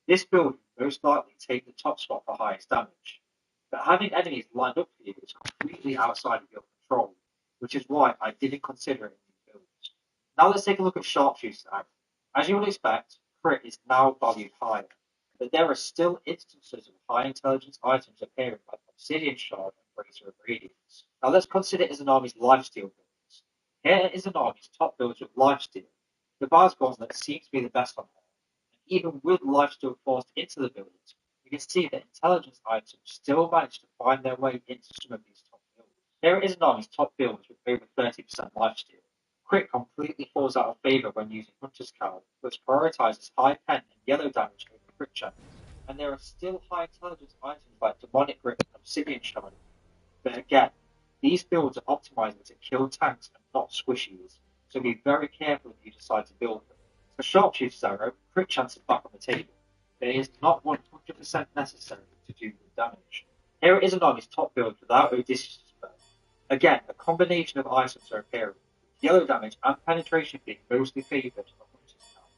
[SPEAKER 4] this build would most likely take the top spot for highest damage. But having enemies lined up for you is completely outside of your control, which is why I didn't consider it in these builds. Now let's take a look at Sharpshooter's Arrow. As you would expect, crit is now valued higher, but there are still instances of high intelligence items appearing like Obsidian Shard and Bracer of Radiance. Now let's consider Izanami's lifesteal builds. Here is Izanami's top builds with lifesteal. The Bard's Gauntlet seems to be the best on her. Even with lifesteal forced into the build, you can see that intelligence items still manage to find their way into some of these top builds. Here is Nami's top builds with over 30% lifesteal. Crit completely falls out of favour when using Hunter's Cowl, which prioritises high pen and yellow damage over crit chance. And there are still high intelligence items like Demonic Grip and Obsidian Shard. But again, these builds are optimizing to kill tanks and not squishies, so be very careful if you decide to build them. For Sharpshooter's Arrow, crit chance is back on the table, but it is not 100% necessary to do good damage. Here it is Izanami's top build without Odysseus' bow. Again, a combination of items are appearing, with yellow damage and penetration being mostly favoured for Hunter's Cowl,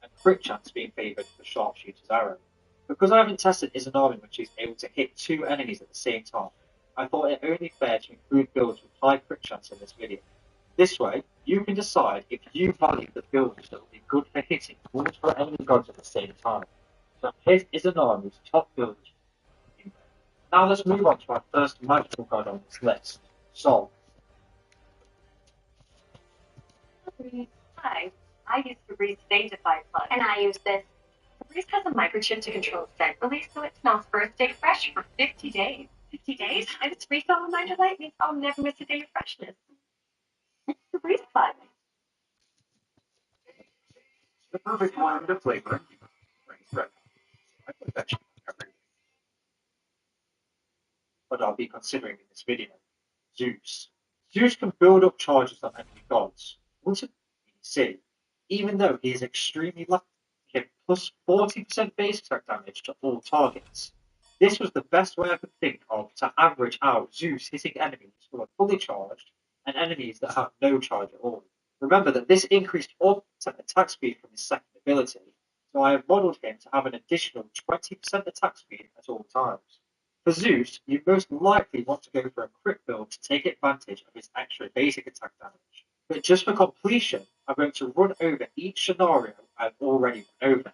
[SPEAKER 4] and crit chance being favoured for Sharpshooter's Arrow. Because I haven't tested Izanami when she's able to hit 2 enemies at the same time, I thought it only fair to include builds with high crit chance in this video. This way, you can decide if you value the builds that will be good for hitting multiple enemy gods at the same time. So here is Izanami's top build. Now let's move on to our first magical god on this list, Sol.
[SPEAKER 6] Hi, I use Febreze Sanctified Plug.
[SPEAKER 5] And I use this.
[SPEAKER 6] Febreze has a microchip to control scent release, so it smells first day fresh for 50 days. 50 days? And its refill reminder light means I'll never miss a day of freshness. Febreze Plug.
[SPEAKER 1] The perfect blend of flavor. I put that shit on everything. But I'll be considering in this video. Zeus. Zeus can build up charges on enemy gods. What's it see? Even though he is extremely lucky to get plus 40% base attack damage to all targets. This was the best way I could think of to average out Zeus hitting enemies who are fully charged and enemies that have no charge at all. Remember that this increased attack speed from his second ability, so I have modelled him to have an additional 20% attack speed at all times. For Zeus, you most likely want to go for a crit build to take advantage of his extra basic attack damage. But just for completion, I'm going to run over each scenario I've already run over.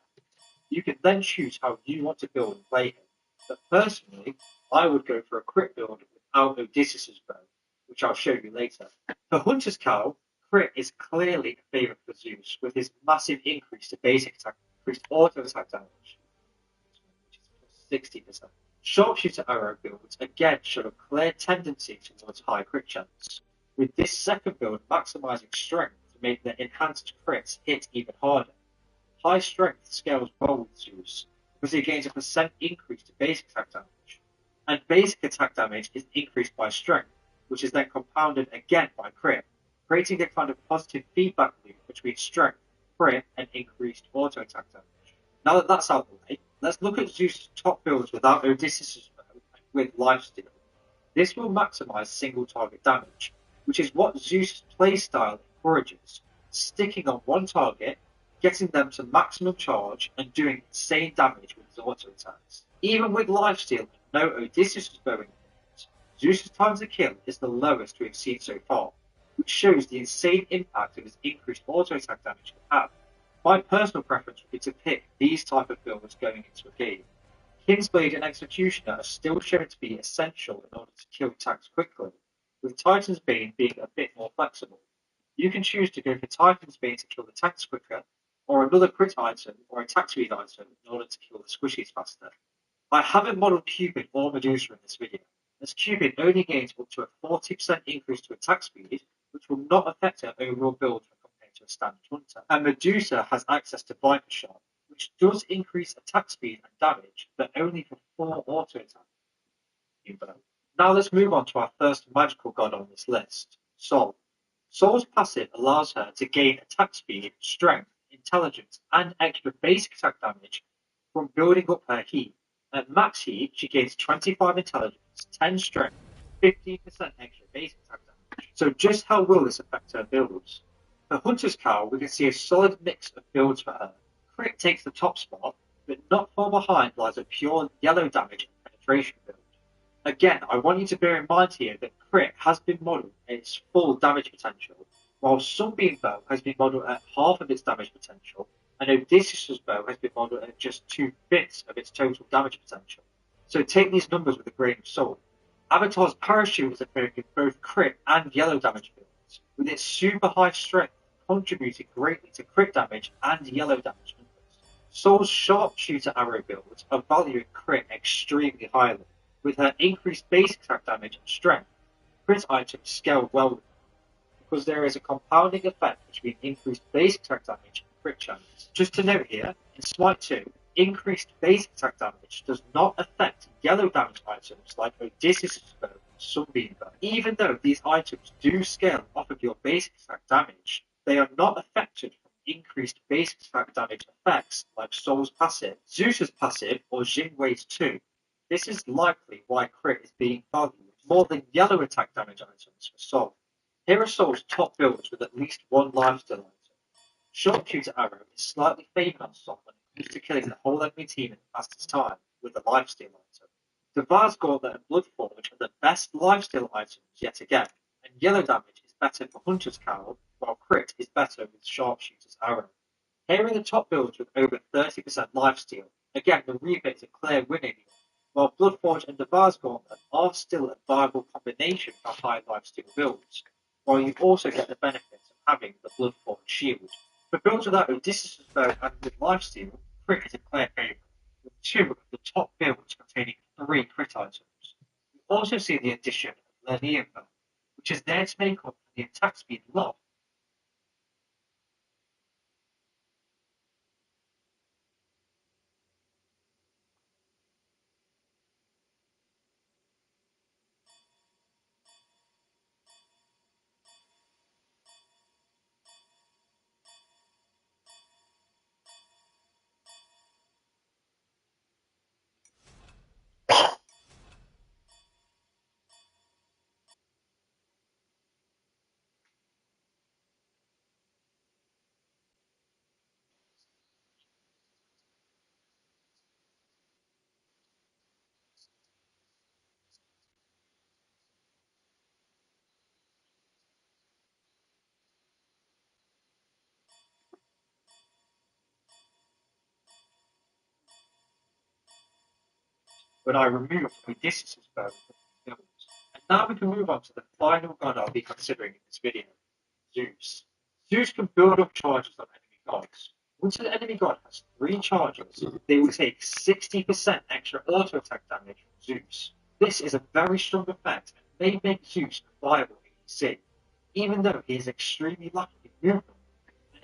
[SPEAKER 1] You can then choose how you want to build and play him. But personally, I would go for a crit build without Odysseus' bow, which I'll show you later. For Hunter's Cowl, crit is clearly a favourite for Zeus, with his massive increase to basic attack, increased auto attack damage, which is plus 60%. Sharpshooter Arrow builds again show a clear tendency towards high crit chance, with this second build maximising strength to
[SPEAKER 4] make the enhanced crits hit even harder. High strength scales well with Zeus, because he gains a percent increase to basic attack damage. And basic attack damage is increased by strength, which is then compounded again by crit, creating a kind of positive feedback loop between strength, crit, and increased auto attack damage. Now that that's out of the way, let's look at Zeus' top builds without Odysseus' bow and with lifesteal. This will maximize single target damage, which is what Zeus' playstyle encourages, sticking on one target, getting them to maximum charge, and doing insane damage with his auto attacks. Even with lifesteal and no Odysseus' bow in the Zeus' time to kill is the lowest we've seen so far, which shows the insane impact of his increased auto attack damage can have. My personal preference would be to pick these type of builds going into a game. Kingsblade and Executioner are still shown to be essential in order to kill attacks quickly, with Titan's Bane being a bit more flexible. You can choose to go for Titan's Bane to kill the attacks quicker, or another crit item or attack speed item in order to kill the squishies faster. I haven't modelled Cupid or Medusa in this video, as Cupid only gains up to a 40% increase to attack speed, which will not affect her overall build when compared to a standard hunter. And Medusa has access to Viper Shot, which does increase attack speed and damage, but only for 4 auto attacks. Now let's move on to our first magical god on this list, Sol. Sol's passive allows her to gain attack speed, strength, intelligence, and extra basic attack damage from building up her heat. At max heat, she gains 25 intelligence, 10 strength, 15% extra basic attack damage. So just how will this affect her builds? For Hunter's Cowl, we can see a solid mix of builds for her. Crit takes the top spot, but not far behind lies a pure yellow damage and penetration build. Again, I want you to bear in mind here that Crit has been modelled at its full damage potential, while Sunbeam Bow has been modelled at half of its damage potential, and Odysseus' bow has been modelled at just 2/5 of its total damage potential. So take these numbers with a grain of salt. Avatar's Parachute is appearing in both crit and yellow damage builds, with its super high strength contributing greatly to crit damage and yellow damage numbers. Sol's Sharpshooter arrow builds are valuing crit extremely highly, with her increased basic attack damage and strength. Crit items scale well with her, because there is a compounding effect between increased basic attack damage and crit chance. Just to note here, in SMITE 2, increased basic attack damage does not affect yellow damage items like Odysseus' bow and Sunbeam bow. Even though these items do scale off of your basic attack damage, they are not affected from increased basic attack damage effects like Sol's passive, Zeus's passive, or Jingwei's 2. This is likely why crit is being valued more than yellow attack damage items for Sol. Here are Sol's top builds with at least one lifesteal item. Sharpshooter arrow is slightly favoured on Sol when it comes to killing the whole enemy team in the fastest time with a lifesteal item. Devire's Gauntlet and Bloodforge are the best lifesteal items yet again, and yellow damage is better for Hunter's Cowl, while crit is better with Sharpshooter's arrow. Here are the top builds with over 30% lifesteal. Again, the Reaper is a clear winner here, while Bloodforge and Devire's Gauntlet are still a viable combination for high lifesteal builds, while you also get the benefits of having the Bloodforge shield. For builds without Odysseus' bow and with lifesteal, crit is a clear favourite, with 2 of the top builds containing 3 crit items. We also see the addition of Linear Bow, which is there to make up for the attack speed loss. When I removed Odysseus' bow from the builds. And now we can move on to the final god I'll be considering in this video, Zeus. Zeus can build up charges on enemy gods. Once an enemy god has 3 charges, they will take 60% extra auto attack damage from Zeus. This is a very strong effect and may make Zeus a viable ADC. Even though he is extremely lacking in movement,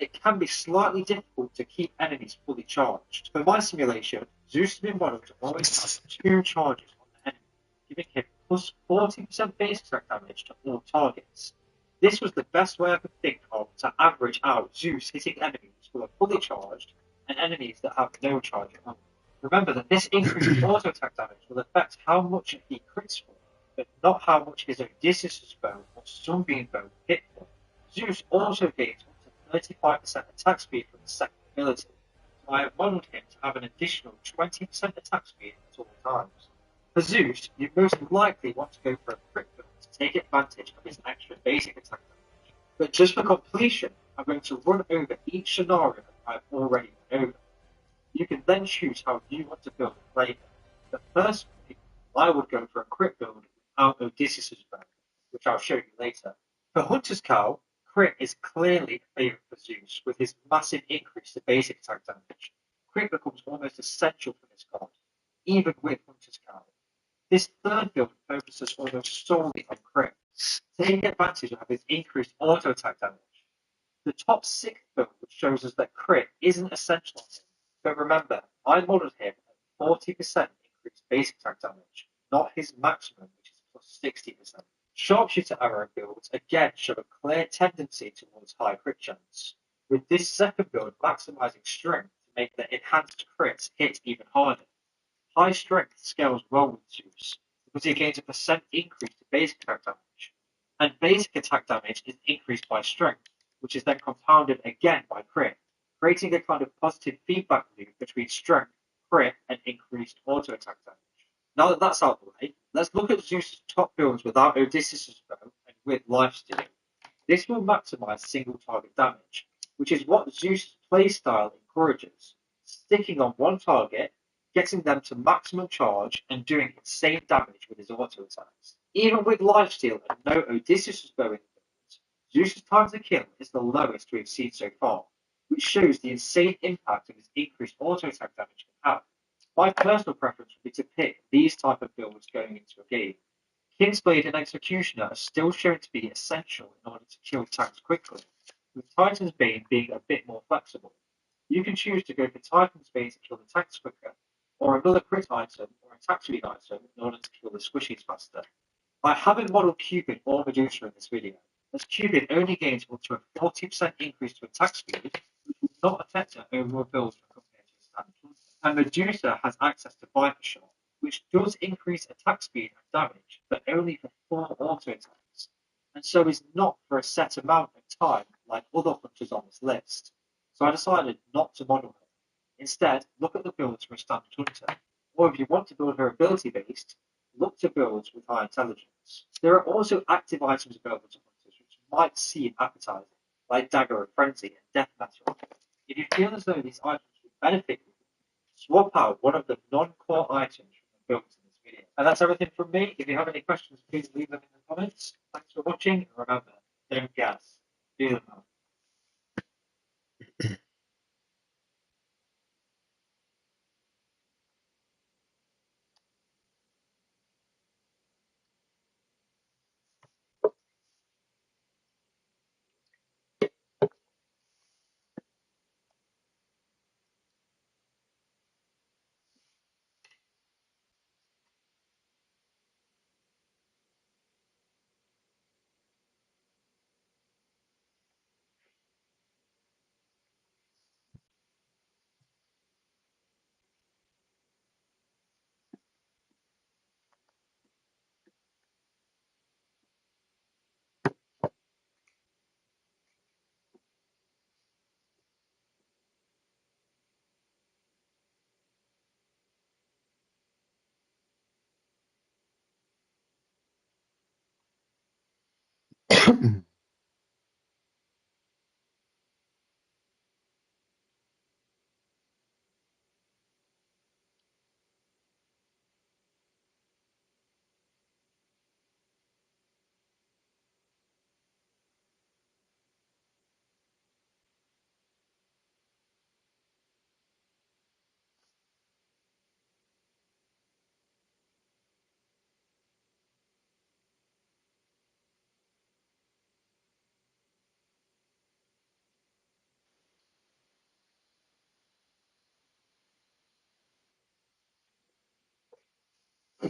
[SPEAKER 4] it can be slightly difficult to keep enemies fully charged. For my simulation, Zeus has been modeled to always have 2 charges on the enemy, giving him plus 40% base attack damage to all targets. This was the best way I could think of to average out Zeus hitting enemies who are fully charged and enemies that have no charge at all. Remember that this increased auto attack damage will affect how much he crits for, but not how much his Odysseus' bow or Sunbeam bow hit for. Zeus also gains up to 35% attack speed from the second ability, so I have modelled him to have an additional 20% attack speed at all times. For Zeus, you most likely want to go for a crit build to take advantage of his extra basic attack damage. But just for completion, I'm going to run over each scenario I've already run over. You can then choose how you want to build a play. But personally, I would go for a crit build without Odysseus' bow, which I'll show you later. For Hunter's Cowl, crit is clearly a favourite for Zeus, with his massive increase to basic attack damage. Crit becomes almost essential for this god, even with Hunter's Cowl. This third build focuses almost solely on crit, taking advantage of his increased auto attack damage. The top 6 build shows us that crit isn't essential on him, but remember, I modelled him at 40% increased basic attack damage, not his maximum, which is plus 60%. Sharpshooter arrow builds again show a clear tendency towards high crit chance, with this second build maximising strength to make the enhanced crits hit even harder. High strength scales well with Zeus, because he gains a percent increase to basic attack damage, and basic attack damage is increased by strength, which is then compounded again by crit, creating a kind of positive feedback loop between strength, crit, and increased auto attack damage. Now that that's out of the way, let's look at Zeus' top builds without Odysseus' bow and with lifesteal. This will maximize single target damage, which is what Zeus' playstyle encourages, sticking on one target, getting them to maximum charge, and doing insane damage with his auto attacks. Even with lifesteal and no Odysseus' bow in the build, Zeus' time to kill is the lowest we've seen so far, which shows the insane impact of his increased auto attack damage can have. My personal preference would be to pick these type of builds going into a game. Kingsblade and Executioner are still shown to be essential in order to kill tanks quickly, with Titan's Bane being a bit more flexible. You can choose to go for Titan's Bane to kill the tanks quicker, or another crit item or attack speed item in order to kill the squishies faster. I haven't modelled Cupid or Medusa in this video, as Cupid only gains up to a 40% increase to attack speed, which will not affect her overall build compared to a standard hunter. And Medusa has access to Viper Shot, which does increase attack speed and damage, but only for 4 auto attacks, and so is not for a set amount of time like other hunters on this list. So I decided not to model her. Instead, look at the builds for a standard hunter, or if you want to build her ability based, look to builds with high intelligence. There are also active items available to hunters which might seem appetizing, like Dagger of Frenzy and Death Metal. If you feel as though these items would benefit you, swap out one of the non-core items from the builds in this video. And that's everything from me. If you have any questions, please leave them in the comments. Thanks for watching, and remember, don't gas, do them now.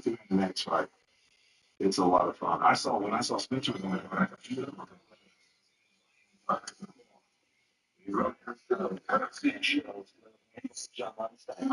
[SPEAKER 7] to do the next fight. It's a lot of fun. When I saw Spencer was on it, I haven't seen shows.
[SPEAKER 4] John Weinstein.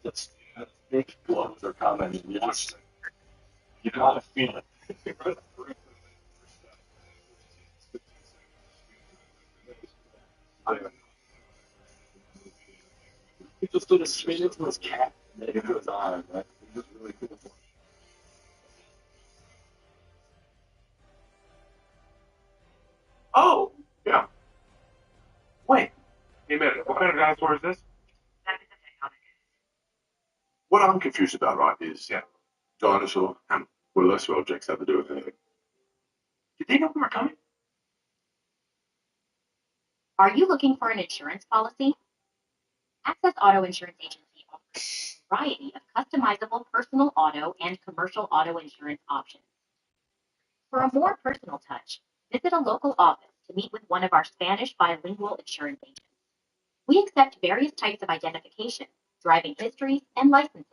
[SPEAKER 8] It's big blows are coming. You gotta feel it. He just did a spin into his cat and then it goes on. Right? It was really cool.
[SPEAKER 7] Oh, yeah.
[SPEAKER 8] Wait,
[SPEAKER 7] Hey, man, what kind of dinosaur is this? What I'm confused about, right, is dinosaur and mollusc objects have to do with anything.
[SPEAKER 8] did they know we were coming?
[SPEAKER 6] Are you looking for an insurance policy? Access Auto Insurance Agency offers a variety of customizable personal auto and commercial auto insurance options. For a more personal touch, visit a local office to meet with one of our Spanish bilingual insurance agents. We accept various types of identification, driving histories, and licenses,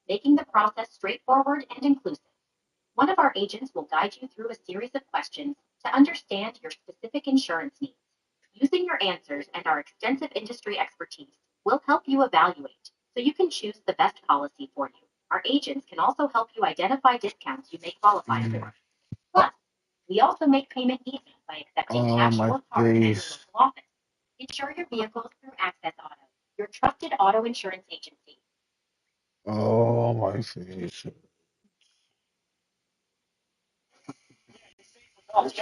[SPEAKER 6] making the process straightforward and inclusive. One of our agents will guide you through a series of questions to understand your specific insurance needs. Using your answers and our extensive industry expertise will help you evaluate so you can choose the best policy for you. Our agents can also help you identify discounts you may qualify for. Plus, we also make payment easy by accepting cash or card at your local office. Insure your vehicles through Access Auto, your trusted auto insurance agency.
[SPEAKER 9] Oh, my face.
[SPEAKER 8] It's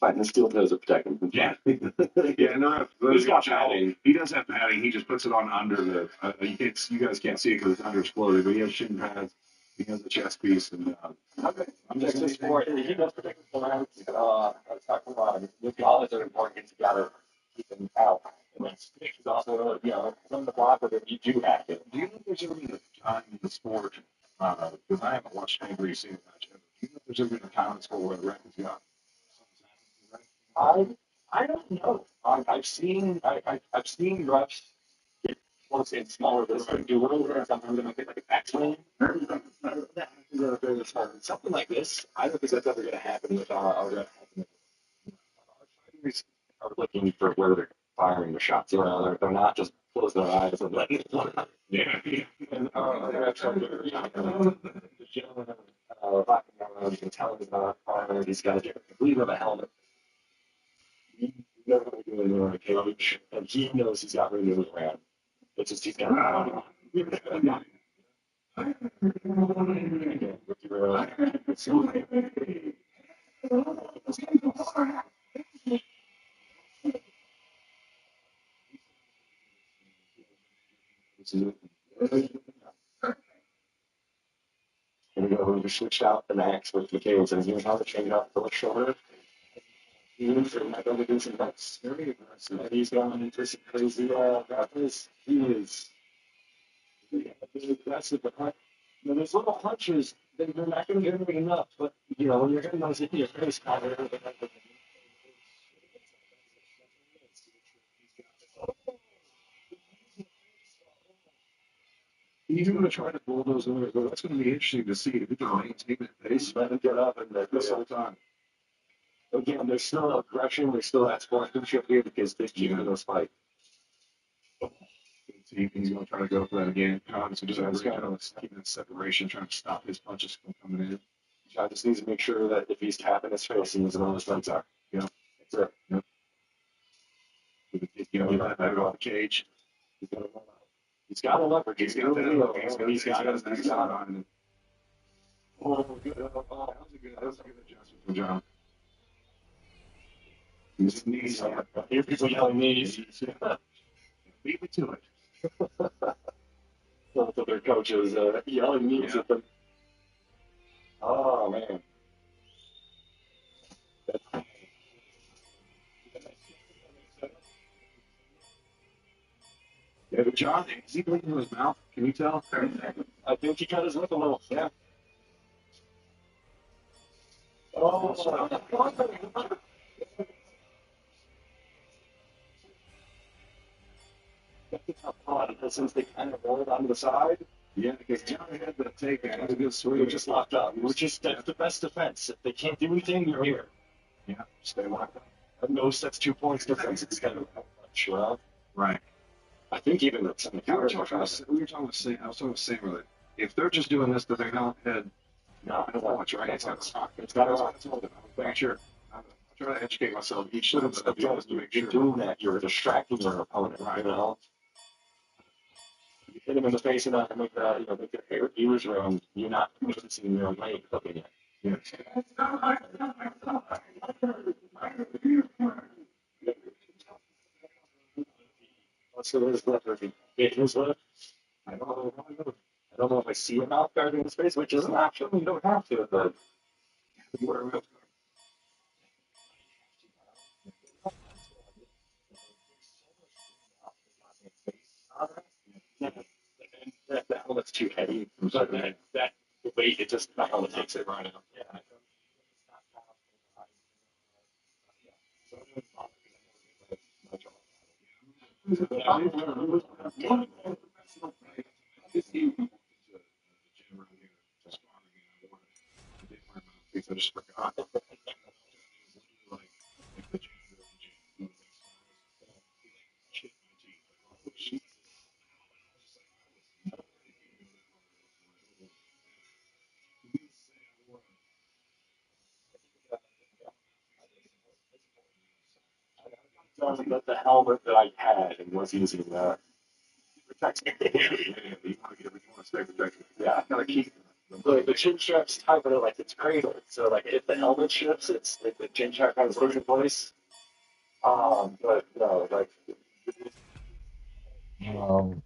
[SPEAKER 8] fine. The steel toes are protecting him.
[SPEAKER 7] Yeah. Yeah, no,
[SPEAKER 8] He's got padding.
[SPEAKER 7] he does have padding. He just puts it on under the. You guys can't see it because it's under his clothing, but he has shin pads. He has the chest piece, and
[SPEAKER 8] I'm just this for he does protect him from out. I was talking about the college are important together, keep them out. And that's also, from the block where you do have it.
[SPEAKER 7] do you know if there's ever been a time in the sport? Because I haven't watched anybody see it match ever. Do you know if there's ever been a time in the sport where the ref has got?
[SPEAKER 8] I don't know. I've seen reps get close and smaller this and do little things. Sometimes they might get like a back swing. Something like this. I don't think that's ever going to happen with our rep. Our fighters are looking for where they're firing the shots. They're not just closing their eyes and letting it fly.
[SPEAKER 7] Yeah.
[SPEAKER 8] And the reps are there. The gentleman walking around, you can tell he's not firing. He's got a completely of a helmet. He's never going to do anything on a cage, and he knows he's got room to move around. It's just he's got we switched out the max with McCain, and here's how to change out the shoulder. He's not going to do some that's very aggressive. He's going into some crazy rappers. He is aggressive, but those little punches, they're not going to get me enough. But when you're getting those in your face, kind of.
[SPEAKER 7] He's going to try to bulldoze over, but that's going to be interesting to see if he can maintain that pace.
[SPEAKER 8] Let him get up and
[SPEAKER 7] This whole time.
[SPEAKER 8] again, there's still aggression, there's still that sportsmanship here because this team in this fight.
[SPEAKER 7] He's going to try to go for that again. So just keeping that separation, trying to stop his punches from coming in.
[SPEAKER 8] I just needs to make sure that if he's tapping his face, he knows where his legs are.
[SPEAKER 7] That's
[SPEAKER 8] it.
[SPEAKER 7] Yep. That off the cage.
[SPEAKER 8] He's got a leverage.
[SPEAKER 7] He's got that. He's got
[SPEAKER 8] it.
[SPEAKER 7] on. Oh, good. That was a good adjustment from John. His knees.
[SPEAKER 8] Hear people yelling knees.
[SPEAKER 7] Beat me to it.
[SPEAKER 8] So their coaches yelling knees at them. Oh, man.
[SPEAKER 7] Yeah, but John, is he bleeding in his mouth? Can you tell?
[SPEAKER 8] I think he cut his lip a little. Yeah. Oh, that's a tough part because since they kind of rolled on the side, Yeah, because John had that take and we were just locked up. We were just that's the best defense. If they can't do anything, you're here. Yeah, stay locked up. No sets 2 points difference. It's kind of sure.
[SPEAKER 7] Right.
[SPEAKER 8] I think even the
[SPEAKER 7] We were talking about, Sam, I was talking with Sam earlier. If they're just doing this, then they're not head.
[SPEAKER 8] no,
[SPEAKER 7] I don't watch, right? It's got stock.
[SPEAKER 8] it's got
[SPEAKER 7] That's
[SPEAKER 8] a
[SPEAKER 7] what I told them. I was making sure. I'm trying to educate myself each time that I do this to make
[SPEAKER 8] you're
[SPEAKER 7] sure.
[SPEAKER 8] doing that. You're distracting your opponent.
[SPEAKER 7] Right.
[SPEAKER 8] You know, you hit him in the face and not make that make their favorite viewers room. You're not convincing your own way cooking it.
[SPEAKER 7] Yes.
[SPEAKER 8] So there's left. It was left. I don't know. I don't know if I see a mouth guard in his face, which is an option. You don't have to, but the helmet's too heavy. But that the weight, it just the helmet takes it right out. Yeah.
[SPEAKER 7] I just forgot. Like the gym,
[SPEAKER 8] But the helmet that I had and was using protects me.
[SPEAKER 7] you want to stay protected.
[SPEAKER 8] Yeah,
[SPEAKER 7] Gotta keep
[SPEAKER 8] the chin strap's tight, but like it's cradled. So like if the helmet shifts, it's like the chin strap kind of stays in place. But no, like
[SPEAKER 9] Um,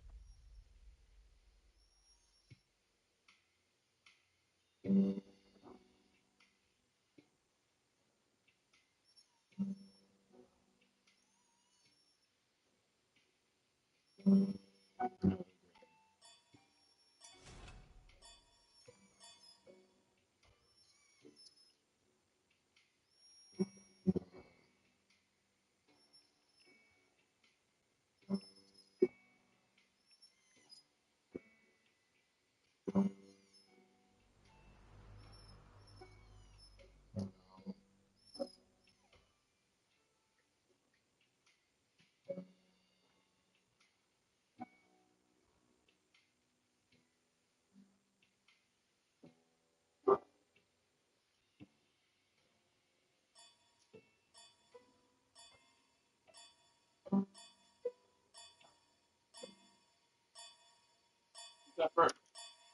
[SPEAKER 8] that first.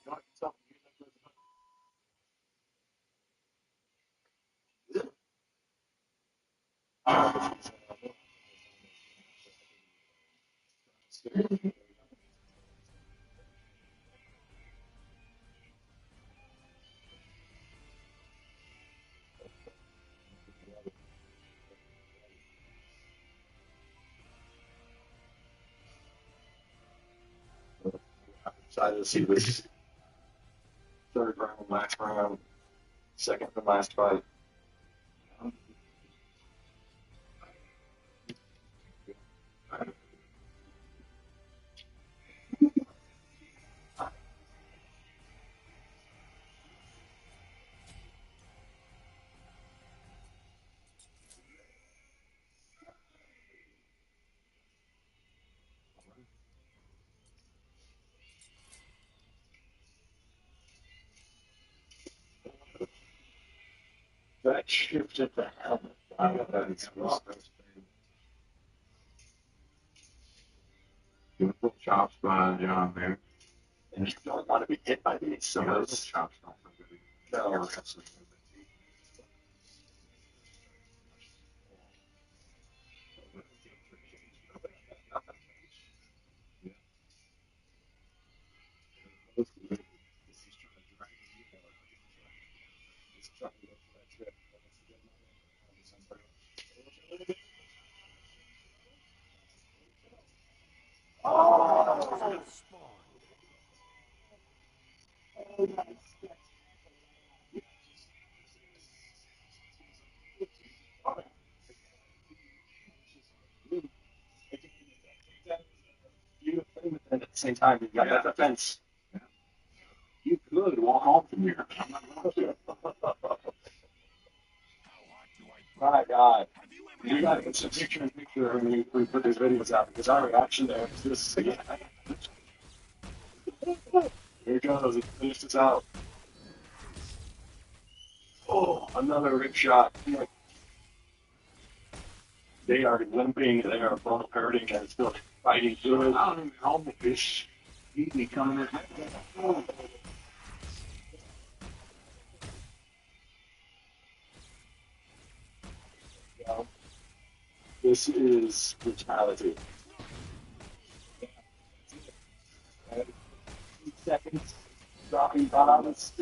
[SPEAKER 8] You know, yourself, you I'm excited to see this third round, last round, second and last fight. That shifted the helmet.
[SPEAKER 7] Beautiful chops by John there.
[SPEAKER 8] And you don't want to be hit by these. So
[SPEAKER 7] Yeah,
[SPEAKER 8] it's,
[SPEAKER 7] those chops don't feel good.
[SPEAKER 8] no.
[SPEAKER 7] You're wrestling with it.
[SPEAKER 3] Spawn.
[SPEAKER 8] You, and at the same time, you've got that defense.
[SPEAKER 7] literally walk home from here. I'm not going to. My God. You gotta get some picture in picture when we put these videos out because our reaction there is just, yeah. Here it goes. It finishes out. Oh, another rip shot. They are limping. They are both hurting and still fighting through it. I don't even know the fish. Easy coming in. Yeah. This is brutality. 2 seconds. Dropping bombs.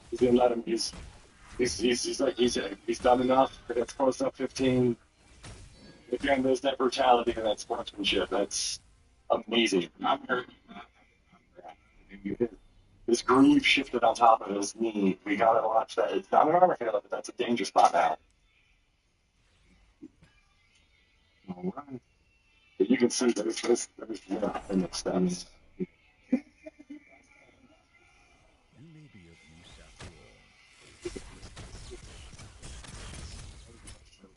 [SPEAKER 7] He's gonna let him. He's done enough. It's close up 15. Again, there's that brutality and that sportsmanship. That's amazing. I'm hurt. His groove shifted on top of his knee. We gotta watch that. It's not an armor failure, but that's a danger spot now. All right. But you can see there's yeah, and it stems.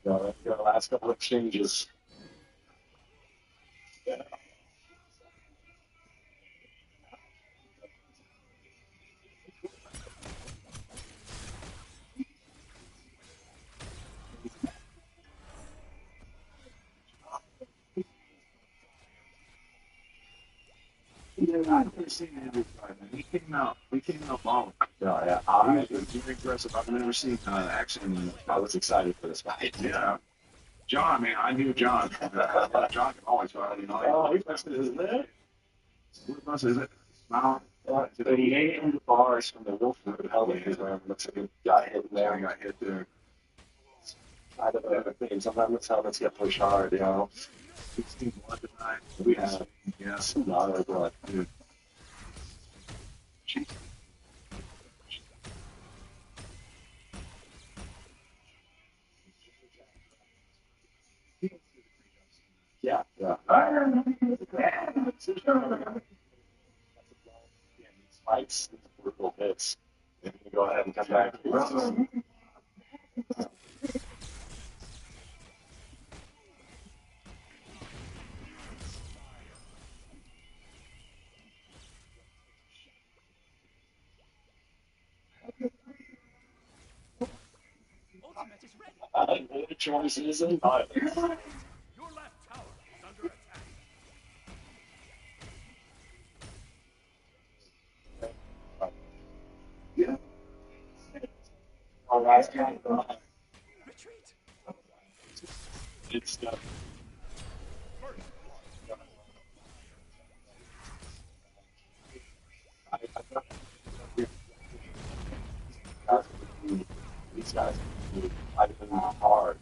[SPEAKER 7] The last couple exchanges. Yeah. I've never seen Andrew fight, man. We came out long. Yeah, yeah. He was very aggressive. I've never seen action. I was excited for this fight. Yeah. John, man, I knew John. John can always fight, you know. Oh, he busted his lip. What bus is it? Mount. The name of the bars from the Wolfwood helmet is where it looks like it got hit there. I got hit there. Kind of a thing. Sometimes those helmets get pushed hard, you know. 16 blood tonight. We have, yes, a lot of blood, dude. Jeez. Yeah, yeah. These fights, these brutal hits. And you go ahead and come back.
[SPEAKER 3] Ultimate is ready.
[SPEAKER 7] The choices and violence.
[SPEAKER 3] Your left tower is under attack.
[SPEAKER 7] Yeah. Our last one.
[SPEAKER 3] Retreat.
[SPEAKER 7] It's these guys fighting hard.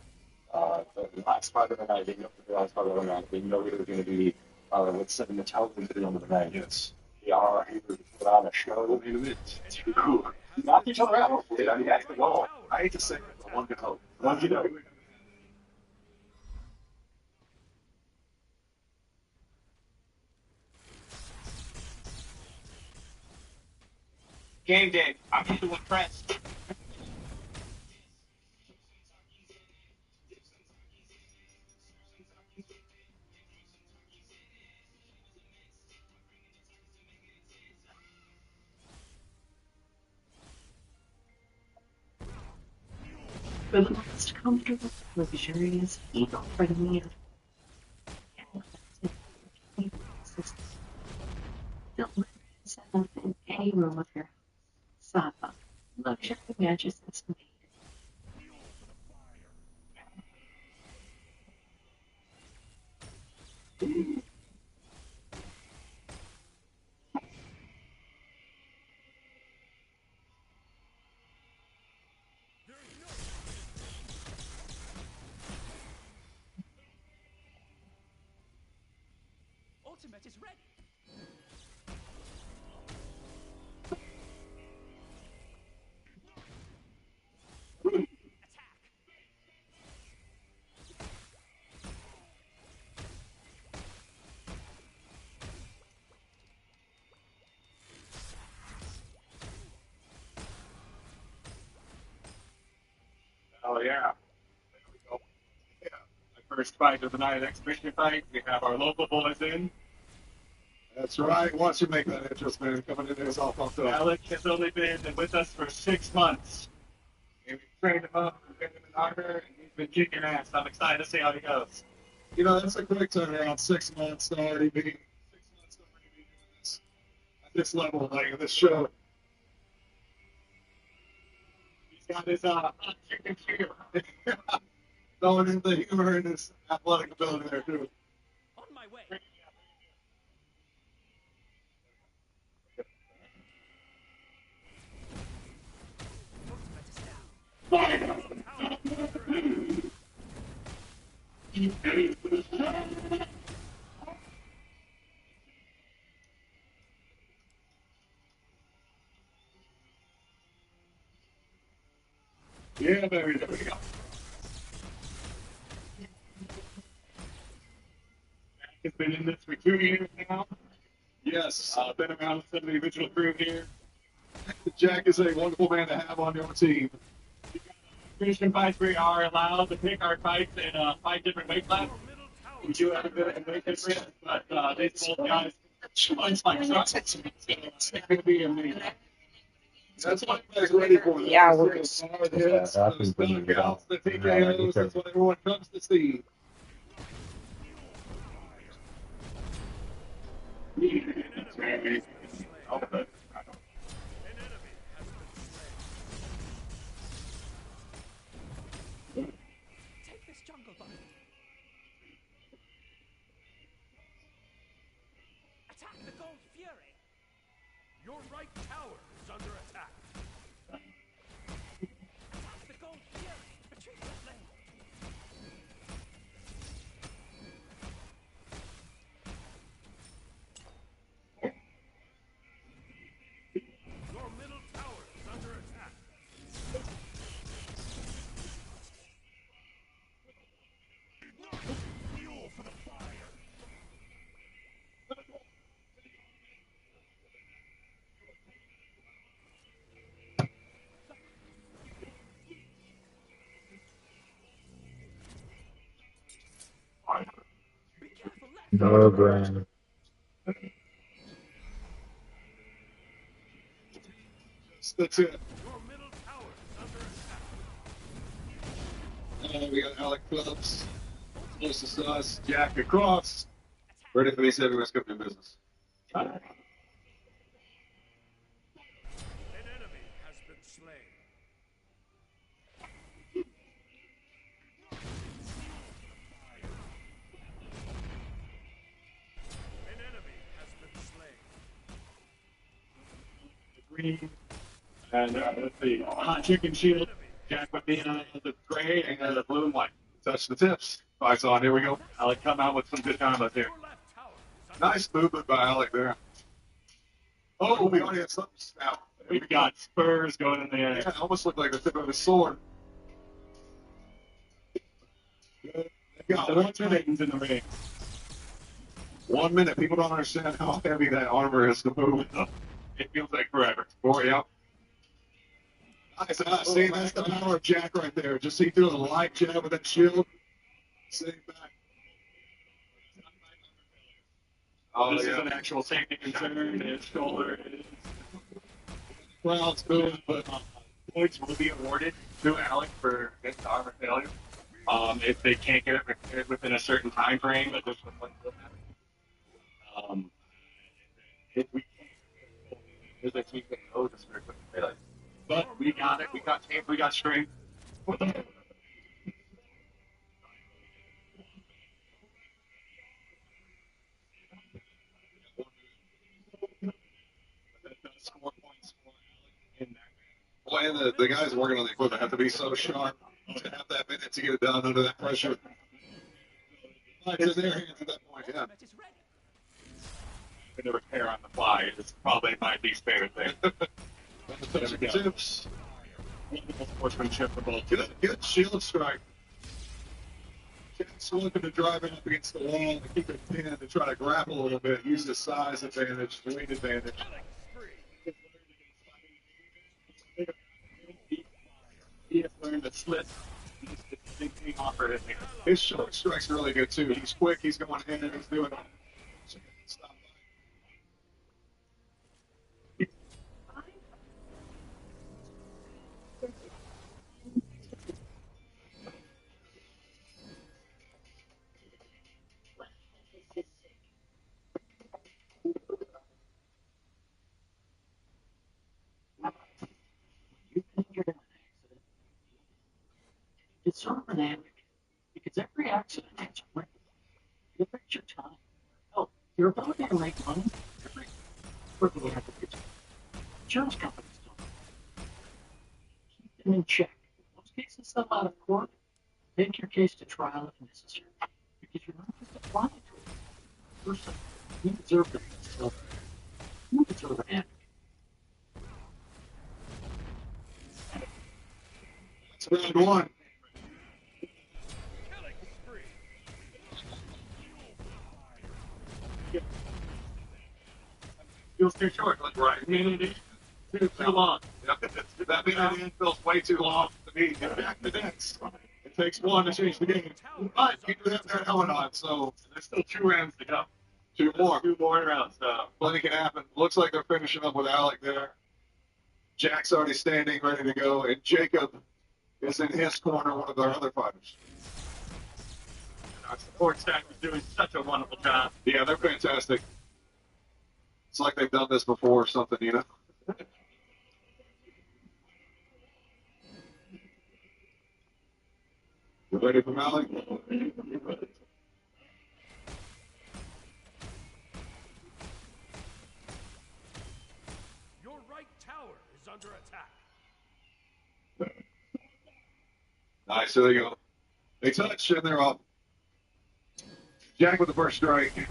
[SPEAKER 7] The last Spider-Man I didn't know the last Spider-Man I didn't know they were going to be with setting the television on the night. Yes. They are here to put on a show. Wait a minute. Knock each other out. I mean, that's the goal. I hate to say it, but one can hope. One can hope.
[SPEAKER 4] Game day. I'm here to impress.
[SPEAKER 2] For the most comfortable, luxurious, eco-friendly, and system. Don't let it set up in any room of your house. Sapa, luxury mattresses made.
[SPEAKER 3] Ultimate is ready. Attack.
[SPEAKER 1] Oh, yeah. There we go. Yeah. My first fight of the night, exhibition fight. We have our local boys in.
[SPEAKER 7] That's right. Once you make that interest, man, coming in there is all pumped up.
[SPEAKER 1] Alec has only been with us for 6 months. And we've trained him up, we've been him in armor, and he's been kicking ass. I'm excited to see how he goes.
[SPEAKER 7] You know, that's a quick turnaround. 6 months to already be 6 months to already be doing this at this level, like in this show.
[SPEAKER 1] He's got his chicken shield.
[SPEAKER 7] Throwing in the humor and his athletic ability there too.
[SPEAKER 3] On my way.
[SPEAKER 1] Yeah, baby, there we go. Jack has been in this for 2 years now.
[SPEAKER 7] Yes,
[SPEAKER 1] Been around some of the original crew here.
[SPEAKER 7] Jack is a wonderful man to have on your team.
[SPEAKER 1] Christian fights, we are allowed to pick our fights in 5 different weight classes. We do have a bit of weight difference, but these both guys choice my shots. It's going to be amazing.
[SPEAKER 7] That's what everybody's ready for.
[SPEAKER 2] Yeah,
[SPEAKER 7] Those
[SPEAKER 2] we're
[SPEAKER 7] hits, those knockouts, the TKOs, that's what everyone comes to see.
[SPEAKER 3] Take this jungle bug. Attack the gold fury. Your right tower is under attack. Attack the gold fury. Retreat your flame. Your middle tower is under attack. Fuel for the fire. Be careful, left.
[SPEAKER 9] No brain.
[SPEAKER 7] That's it.
[SPEAKER 3] Your middle tower is under attack.
[SPEAKER 7] We got Alec Phillips, closest to us, Jack across. Ready for these heavyweights to do business.
[SPEAKER 3] An enemy has been slain. An enemy has been slain.
[SPEAKER 1] Green and let's see, hot chicken shield. Jack with the gray and the blue and white.
[SPEAKER 7] Touch the tips. Fights on. Here we go.
[SPEAKER 1] I'll come out with some good combos here.
[SPEAKER 3] Your left tower is under
[SPEAKER 7] Nice movement by Alec there. Oh, we already had something out.
[SPEAKER 1] We've got spurs going in there.
[SPEAKER 7] Yeah, it almost looked like the tip of a sword. Good. They got
[SPEAKER 1] The
[SPEAKER 7] one
[SPEAKER 1] ones
[SPEAKER 7] minute.
[SPEAKER 1] in the ring.
[SPEAKER 7] 1 minute. People don't understand how heavy that armor is to move.
[SPEAKER 1] It feels like forever.
[SPEAKER 7] Oh, yeah. Nice. See, that's the power of Jack right there. Just see through a light jab with that shield. Sitting back. Oh,
[SPEAKER 1] This is
[SPEAKER 7] yeah.
[SPEAKER 1] an actual safety concern. His shoulder is.
[SPEAKER 7] Crowd's moving, but
[SPEAKER 1] Points will be awarded to Alec for his armor failure. If they can't get it repaired within a certain time frame, but this one will happen. If we can't, there's a team that knows this very quickly. But we got it. We got tape. We got strength. Score points for Alec in that.
[SPEAKER 7] boy, and the guys working on the equipment have to be so sharp to have that minute to get it done under that pressure. It's in their hands at that point, yeah.
[SPEAKER 3] ultimate is ready.
[SPEAKER 1] The repair on the fly is probably my least favorite thing.
[SPEAKER 7] Touch the tips.
[SPEAKER 1] Wonderful sportsmanship for both.
[SPEAKER 7] Good shield strike. Jack's looking to drive it up against the wall and keep it pinned to try to grapple a little bit, use the size advantage, the weight advantage.
[SPEAKER 1] He has learned to slip It's a big thing offered in here.
[SPEAKER 7] His short strike's really good too. He's quick. He's going in and he's doing it. Stop.
[SPEAKER 4] You think you're in an accident? It's circumventing because every accident has a risk. It affects your time, health, your ability to make money, everything. For the advocates, insurance companies don't. Keep them in check. In most cases, settle out of court. Take your case to trial if necessary. Because you're not just applying to it. Person, you deserve the best. You deserve an advocate.
[SPEAKER 7] That's round one.
[SPEAKER 3] Killing spree.
[SPEAKER 1] Feels too short. Like, right. Too long.
[SPEAKER 7] That minute feels way too long to me. Get back to next. It takes one to change the game. But you do have that helmet on, so
[SPEAKER 1] There's still 2 rounds to go.
[SPEAKER 7] two more.
[SPEAKER 1] 2 more rounds.
[SPEAKER 7] Plenty can happen. Looks like they're finishing up with Alec there. Jack's already standing, ready to go, and Jacob is in his corner, one of their other fighters.
[SPEAKER 1] Our support staff is doing such a wonderful job.
[SPEAKER 7] Yeah, they're fantastic. It's like they've done this before or something, you know? You ready for Alec?
[SPEAKER 3] Your right tower is under attack.
[SPEAKER 7] Nice, there they go. They touch and they're up. Jack with the first strike.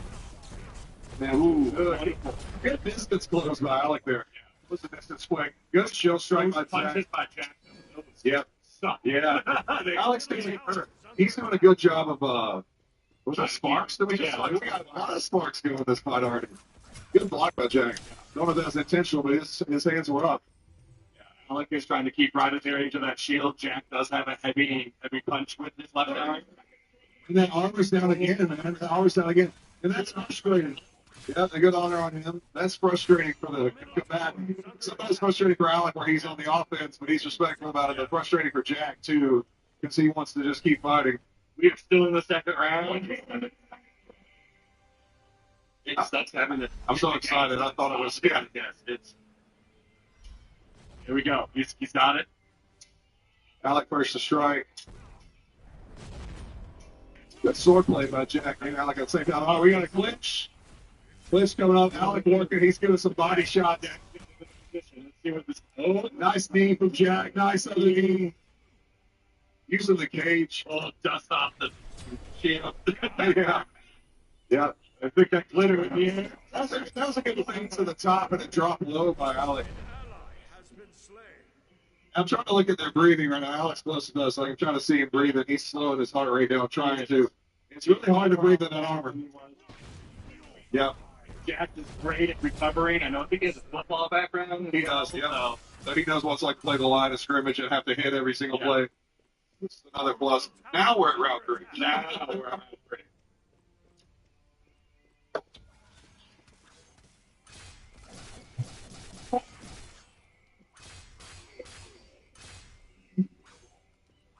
[SPEAKER 7] Man, ooh, good distance close by Alec there. Was the distance quick. Good show strike by Jack.
[SPEAKER 1] Punches by Jack.
[SPEAKER 7] Yep.
[SPEAKER 1] Suck.
[SPEAKER 7] Yeah. Alex he's doing a good job of was that Sparks that we just saw? We got a lot of Sparks going this fight already. Good block by Jack. Don't know if that was intentional, but his hands were up.
[SPEAKER 1] Alec is trying to keep right at the edge of that shield. Jack does have a heavy punch with his left arm.
[SPEAKER 7] And that armor's down again, man. The armor's down again. And that's frustrating. Yeah, they good honor on him. That's frustrating for the combatant. Sometimes frustrating for Alec where he's on the offense, but he's respectful about it. But frustrating for Jack, too, because he wants to just keep fighting.
[SPEAKER 1] We are still in the second round. That's having it.
[SPEAKER 7] I'm so excited. I thought it was, yeah.
[SPEAKER 1] Yes, it's. Here we go. He's got it.
[SPEAKER 7] Alec first to strike. Good sword play by Jack and Alec at the same time. Oh, we got a clinch. Clinch coming up. Alec working. He's giving some body shots.
[SPEAKER 1] Let's see what this.
[SPEAKER 7] Oh, nice knee from Jack. Nice other knee. Using the cage.
[SPEAKER 1] Oh, dust off the shield.
[SPEAKER 7] Yeah. Yeah.
[SPEAKER 1] I think that glitter in the air.
[SPEAKER 7] That was a good thing to the top and it dropped low by Alec.
[SPEAKER 3] An ally has been slain.
[SPEAKER 7] I'm trying to look at their breathing right now. Alex close to us. Like I'm trying to see him breathing. He's slowing his heart rate down, trying to. It's really hard to breathe in that armor. Yeah.
[SPEAKER 1] Jack is great at recovering. I think he has a football background.
[SPEAKER 7] He does, yeah. So he knows what it's like to play the line of scrimmage and have to hit every single play. It's another plus. Now we're at round 3.
[SPEAKER 1] Now we're at round 3.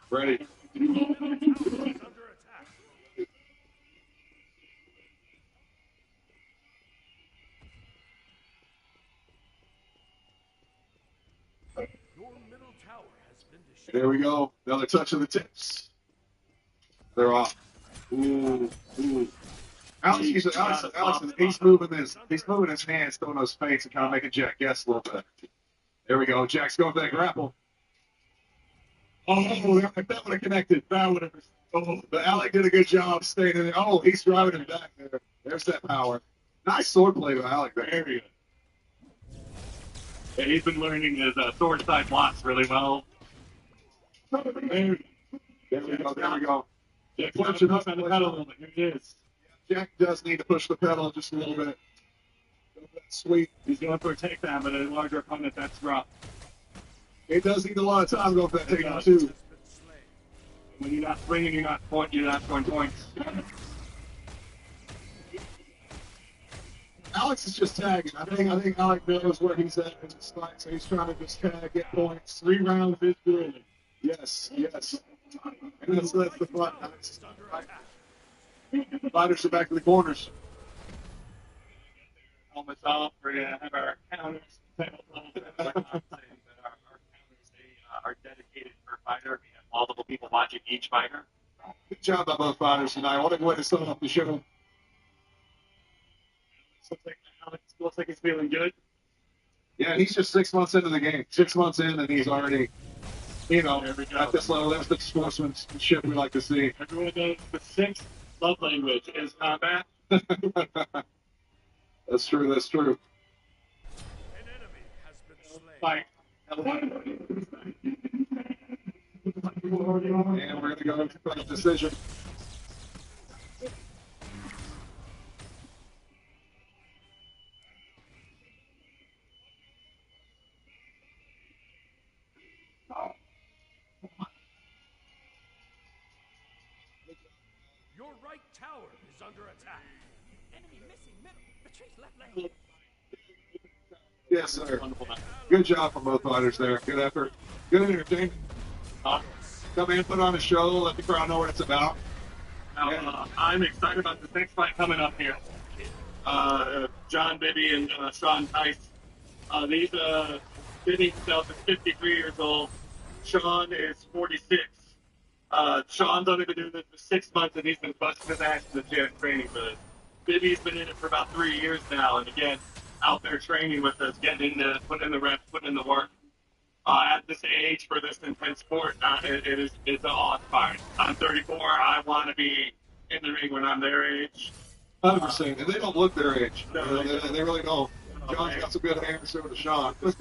[SPEAKER 7] Ready.
[SPEAKER 3] Under attack. Your middle tower has been destroyed.
[SPEAKER 7] There we go. Another touch of the tips. They're off. Ooh, ooh. Alex, he's moving his hands, throwing those feints and kind of making Jack guess a little bit. There we go. Jack's going for that grapple. Oh, if that would have connected, that would have. Oh, but Alec did a good job staying in there. Oh, he's driving him back there. There's that power. Nice sword play by Alec there.
[SPEAKER 1] Very good. Yeah, he's been learning his sword side blocks really well.
[SPEAKER 7] There we go. There we go.
[SPEAKER 1] Yeah, pushing up on the pedal. Here he is.
[SPEAKER 7] Jack does need to push the pedal just a little bit. Sweet.
[SPEAKER 1] He's going for a takedown, but a larger opponent, that's rough.
[SPEAKER 7] It does need a lot of time to go for that takedown, too.
[SPEAKER 8] When you're not swinging, you're not scoring points.
[SPEAKER 7] Alex is just tagging. I think Alec knows where he's at in his fight, so he's trying to just tag, get points. 3 rounds is good. Yes. And that's the fun. The fighters are back to the corners.
[SPEAKER 8] Helmets off. We're gonna have our counters. Our counters, they are dedicated per fighter. We have multiple people watching each fighter.
[SPEAKER 7] Good job by both fighters tonight. What a way to start off the show.
[SPEAKER 8] Looks like he's feeling good.
[SPEAKER 7] Yeah, he's just 6 months into the game. 6 months in, and he's already, at this level. That's the sportsmanship we like to see.
[SPEAKER 8] Everyone knows the sixth love language is combat.
[SPEAKER 7] That's true.
[SPEAKER 3] An enemy has been slain.
[SPEAKER 8] Fight.
[SPEAKER 7] And we're going to go into the decision.
[SPEAKER 3] Your right tower is under attack. Enemy missing middle. Retreat left lane.
[SPEAKER 7] Yes, sir. Good job from both fighters there. Good effort. Good entertainment. Come in, put on a show, let the crowd know what it's about.
[SPEAKER 8] Now, I'm excited about this next fight coming up here. John Bibby and Sean Tice. Bibby himself is 53 years old. Sean is 46. Sean's only been doing this for 6 months, and he's been busting his ass in the gym training for this. Bibby's been in it for about 3 years now, and again, out there training with us, getting in the, putting in the reps, putting in the work. At this age for this intense sport, it's awe-inspiring. I'm 34. I want to be in the ring when I'm their age.
[SPEAKER 7] 100%. And they don't look their age. They really don't. John's got some good hair, so does Sean.
[SPEAKER 3] Your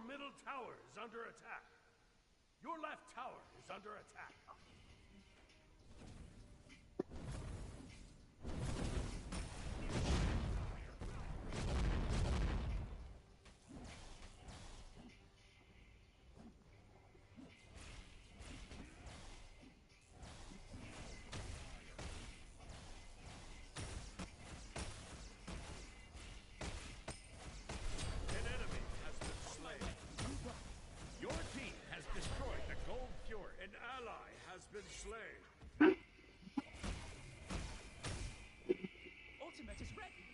[SPEAKER 3] middle tower is under attack. Your left tower is under attack. An enemy has been slain. Your team has destroyed the Gold Fury. An ally has been slain. Ultimate is ready.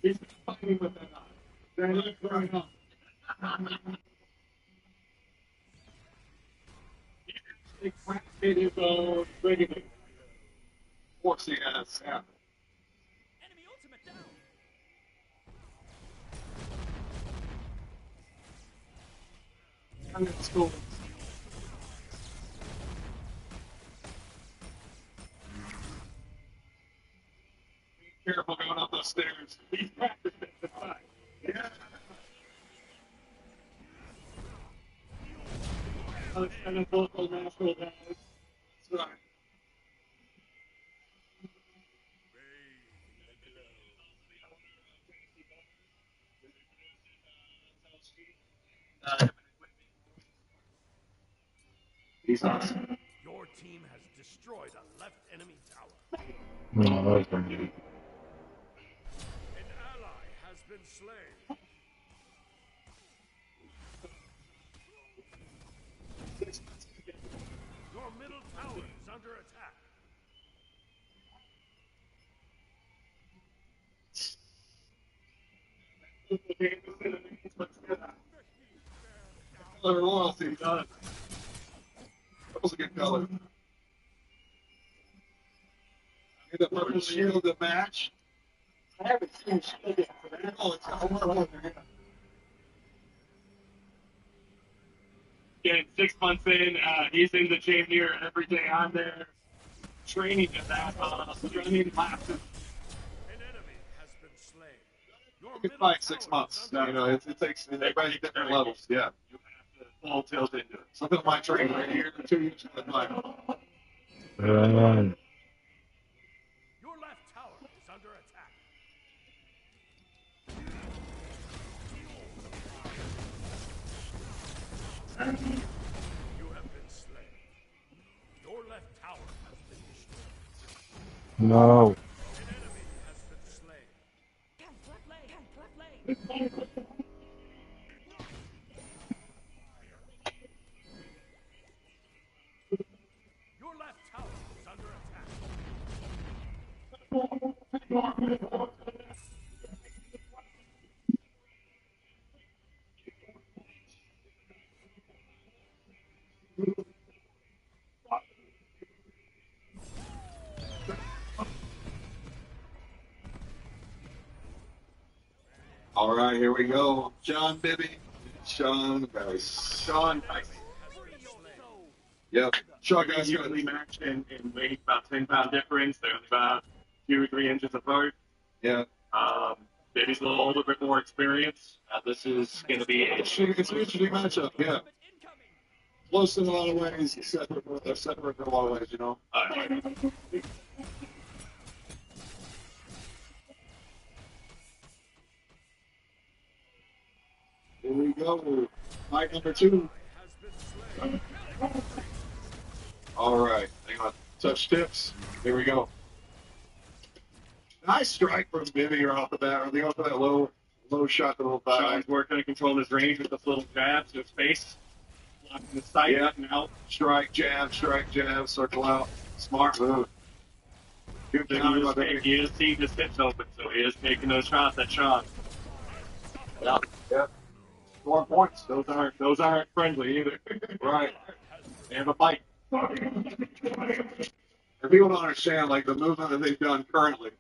[SPEAKER 8] He's fighting with that eye. They're not going on. He cracked in his own training.
[SPEAKER 7] Of course he has. Yeah.
[SPEAKER 3] Enemy ultimate down.
[SPEAKER 7] And it's cool.
[SPEAKER 8] Be careful going up those stairs. He's practicing the fight. Yeah. And it's local natural guys. That's right.
[SPEAKER 7] He's awesome.
[SPEAKER 3] Your team has destroyed a left enemy tower.
[SPEAKER 9] No, that's pretty good.
[SPEAKER 3] An ally has been slain. Your middle tower is under attack.
[SPEAKER 7] Color loyalty. That was a good color. Need the purple shield to match.
[SPEAKER 4] I haven't seen shit yet for that.
[SPEAKER 7] Oh, it's got one on there.
[SPEAKER 8] Again, 6 months in, he's in the gym here every day. I'm there training at that, running classes.
[SPEAKER 3] An enemy has been slain. Your
[SPEAKER 7] You can
[SPEAKER 3] middle
[SPEAKER 7] fight
[SPEAKER 3] tower
[SPEAKER 7] 6 months.
[SPEAKER 3] is under
[SPEAKER 7] You know, it takes everybody's different levels. Yeah.
[SPEAKER 3] You have to full tilt into it.
[SPEAKER 7] Some people might train for a year or 2 years to fight.
[SPEAKER 9] Run.
[SPEAKER 3] Your left tower is under attack. You have been slain. Your left tower has been destroyed.
[SPEAKER 9] No.
[SPEAKER 3] An enemy has been slain. Your left tower is under attack.
[SPEAKER 7] All right, here we go. John Bibby. Sean Rice.
[SPEAKER 1] Sean,
[SPEAKER 3] Has been slain.
[SPEAKER 7] Yep. Sean guys
[SPEAKER 1] evenly matched in weight, about 10-pound difference. They're about 2 or 3 inches apart.
[SPEAKER 7] Yeah.
[SPEAKER 1] Baby's a little bit more experience. This is going to be
[SPEAKER 7] It's an interesting matchup. Yeah. Close in a lot of ways. They're separate in a lot of ways, you know. Here we go. Fight number 2.
[SPEAKER 3] Has been slain.
[SPEAKER 7] All right. Hang on. Touch tips. Here we go. Nice strike from Bibby right off the bat. Or off of that low shot to the little thigh.
[SPEAKER 1] Sean's working to control his range with this little jab to his face. Blocking the sight
[SPEAKER 7] Yeah.
[SPEAKER 1] and out.
[SPEAKER 7] Strike, jab, circle out. Smart move. Good counter by Bibby.
[SPEAKER 1] He is seeing his hips open, so he is taking those shots at Sean.
[SPEAKER 7] Yep. Scoring points.
[SPEAKER 1] Those aren't friendly either.
[SPEAKER 7] Right.
[SPEAKER 1] They have a bite.
[SPEAKER 7] And people don't understand, like, the movement that they've done currently.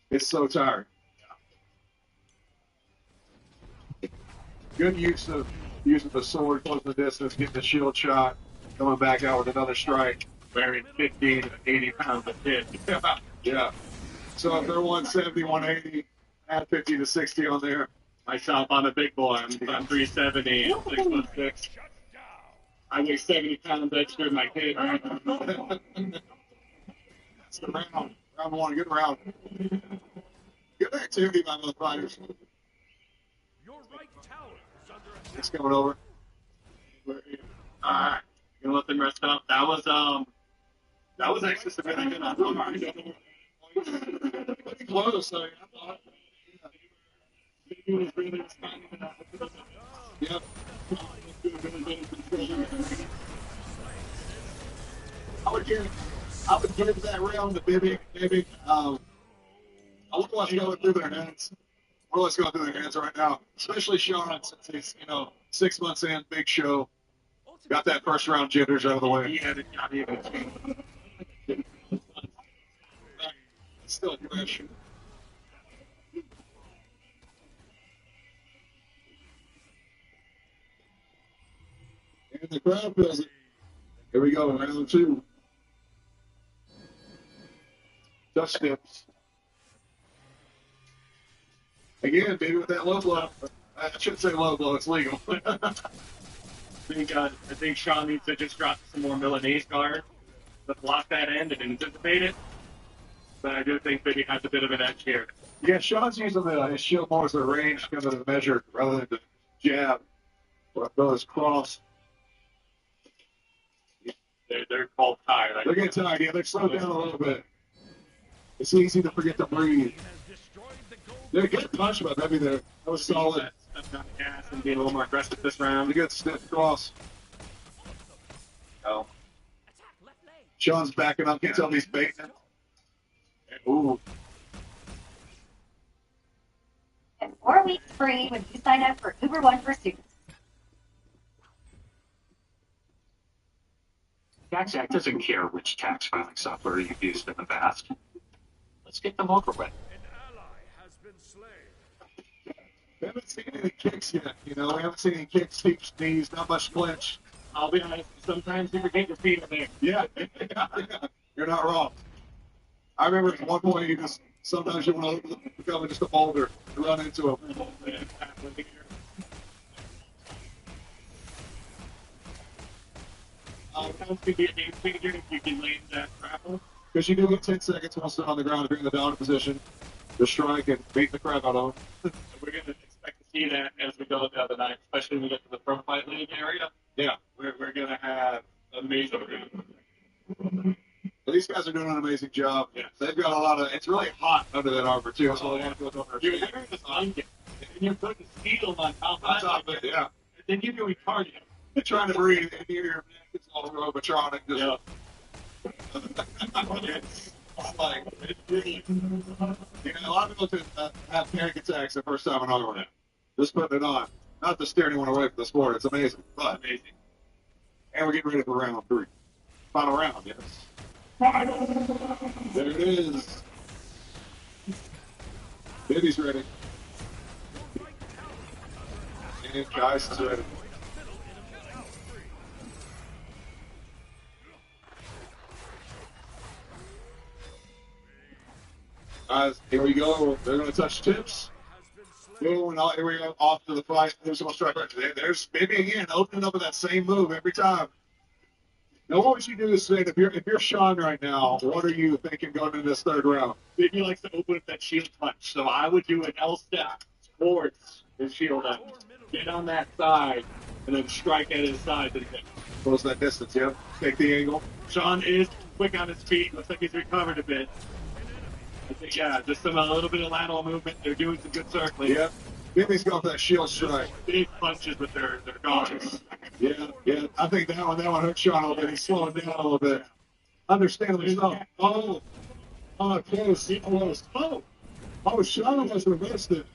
[SPEAKER 7] It's so tired. Good use of using the sword, closing the distance, getting the shield shot, coming back out with another strike.
[SPEAKER 1] Wearing 50 to 80 pounds of hit.
[SPEAKER 7] Yeah. So if they're 170, 180, add 50 to 60 on there.
[SPEAKER 1] Myself, I'm a big boy. I'm 370 and 6'6".
[SPEAKER 3] Shut down.
[SPEAKER 1] I weigh 70 pounds extra in my hip.
[SPEAKER 7] That's the round. Round 1, good round. Good activity by both fighters.
[SPEAKER 3] Your right tower is under attack.
[SPEAKER 7] It's coming over.
[SPEAKER 1] Alright, gonna let them rest up. That was actually some really good on
[SPEAKER 7] Pretty close. I thought.
[SPEAKER 1] He was really responding to that.
[SPEAKER 7] Yep. I would give that round to Bibby. I look what's going through their heads. What what's going through their heads right now, especially Sean, since he's 6 months in, big show. Got that first round jitters out of the way.
[SPEAKER 1] He had it not even.
[SPEAKER 7] Still fresh. And the crowd feels it. Here we go, round 2. Touch steps. Again, baby, with that low blow. I shouldn't say low blow, it's legal.
[SPEAKER 1] I think Sean needs to just drop some more Milanese guard to block that end and anticipate it. But I do think Bibby has a bit of an edge here.
[SPEAKER 7] Yeah, Sean's using his shield more as a range kind of measure rather than the jab. Or his cross.
[SPEAKER 1] They're called tired.
[SPEAKER 7] They're getting tired. Yeah, they're slowed down a little bit. It's easy to forget to breathe. They're getting punched by Bibby there. That was solid.
[SPEAKER 1] Stepping on the gas and being a little more aggressive this round.
[SPEAKER 7] A good stiff cross.
[SPEAKER 1] Oh.
[SPEAKER 7] Sean's backing up. Can't tell if he's baiting it. Ooh.
[SPEAKER 6] And 4 weeks free when you sign up for Uber One for students.
[SPEAKER 8] Tax Act doesn't care which tax filing software you've used in the past. Let's get them over with.
[SPEAKER 3] An ally has been slain.
[SPEAKER 7] We haven't seen any kicks yet. We haven't seen any kicks, steep knees, not much clinch.
[SPEAKER 1] I'll be honest, sometimes you forget your feet are there.
[SPEAKER 7] Yeah. You're not wrong. I remember at one point he just
[SPEAKER 10] Sometimes you want to become just a boulder and run into him.
[SPEAKER 1] Sometimes could be a game changer if you can land that grapple.
[SPEAKER 10] Because you do get 10 seconds once they're on the ground if you're in the down position to strike and beat the crap out of them.
[SPEAKER 1] We're going to expect to see that as we go the other night, especially when we get to the pro fight league area.
[SPEAKER 10] Yeah.
[SPEAKER 1] We're going to have amazing.
[SPEAKER 10] These guys are doing an amazing job.
[SPEAKER 1] Yeah.
[SPEAKER 10] They've got a lot of. It's really hot under that armor too. So a lot of people don't
[SPEAKER 1] You're
[SPEAKER 10] understand.
[SPEAKER 1] wearing this blanket, and you're putting steel on top
[SPEAKER 10] On top of it, yeah.
[SPEAKER 1] Then you're doing cardio.
[SPEAKER 10] You're trying to breathe and your neck is all robotronic. Just,
[SPEAKER 1] Yeah.
[SPEAKER 10] it's like, a lot of people could have panic attacks the first time in armor. Just putting it on. Not to steer anyone away from the sport. It's amazing. But
[SPEAKER 1] Amazing.
[SPEAKER 10] and we're getting ready for round 3. Final round, yes. There it is. Baby's ready. And Geist is ready. Guys, here we go. They're going to touch tips. Boom, and here we go. Off to the fight. Who's going to strike right there? There's Baby again, opening up with that same move every time. Now, what would you do is say, if you're Sean right now, what are you thinking going into this third round?
[SPEAKER 1] He likes to open up that shield punch, so I would do an L step towards his shield up, get on that side, and then strike at his side to the hip.
[SPEAKER 10] Close that distance, yeah. Take the angle.
[SPEAKER 1] Sean is quick on his feet. Looks like he's recovered a bit. I think, yeah, just a little bit of lateral movement. They're doing some good circling.
[SPEAKER 10] Yep. Baby's going for that shield strike.
[SPEAKER 1] Big punches with their guards.
[SPEAKER 10] Yeah. I think that one hurt Sean a little bit. He's slowing down a little bit. Understandably so. Close. Oh, Sean almost reversed it.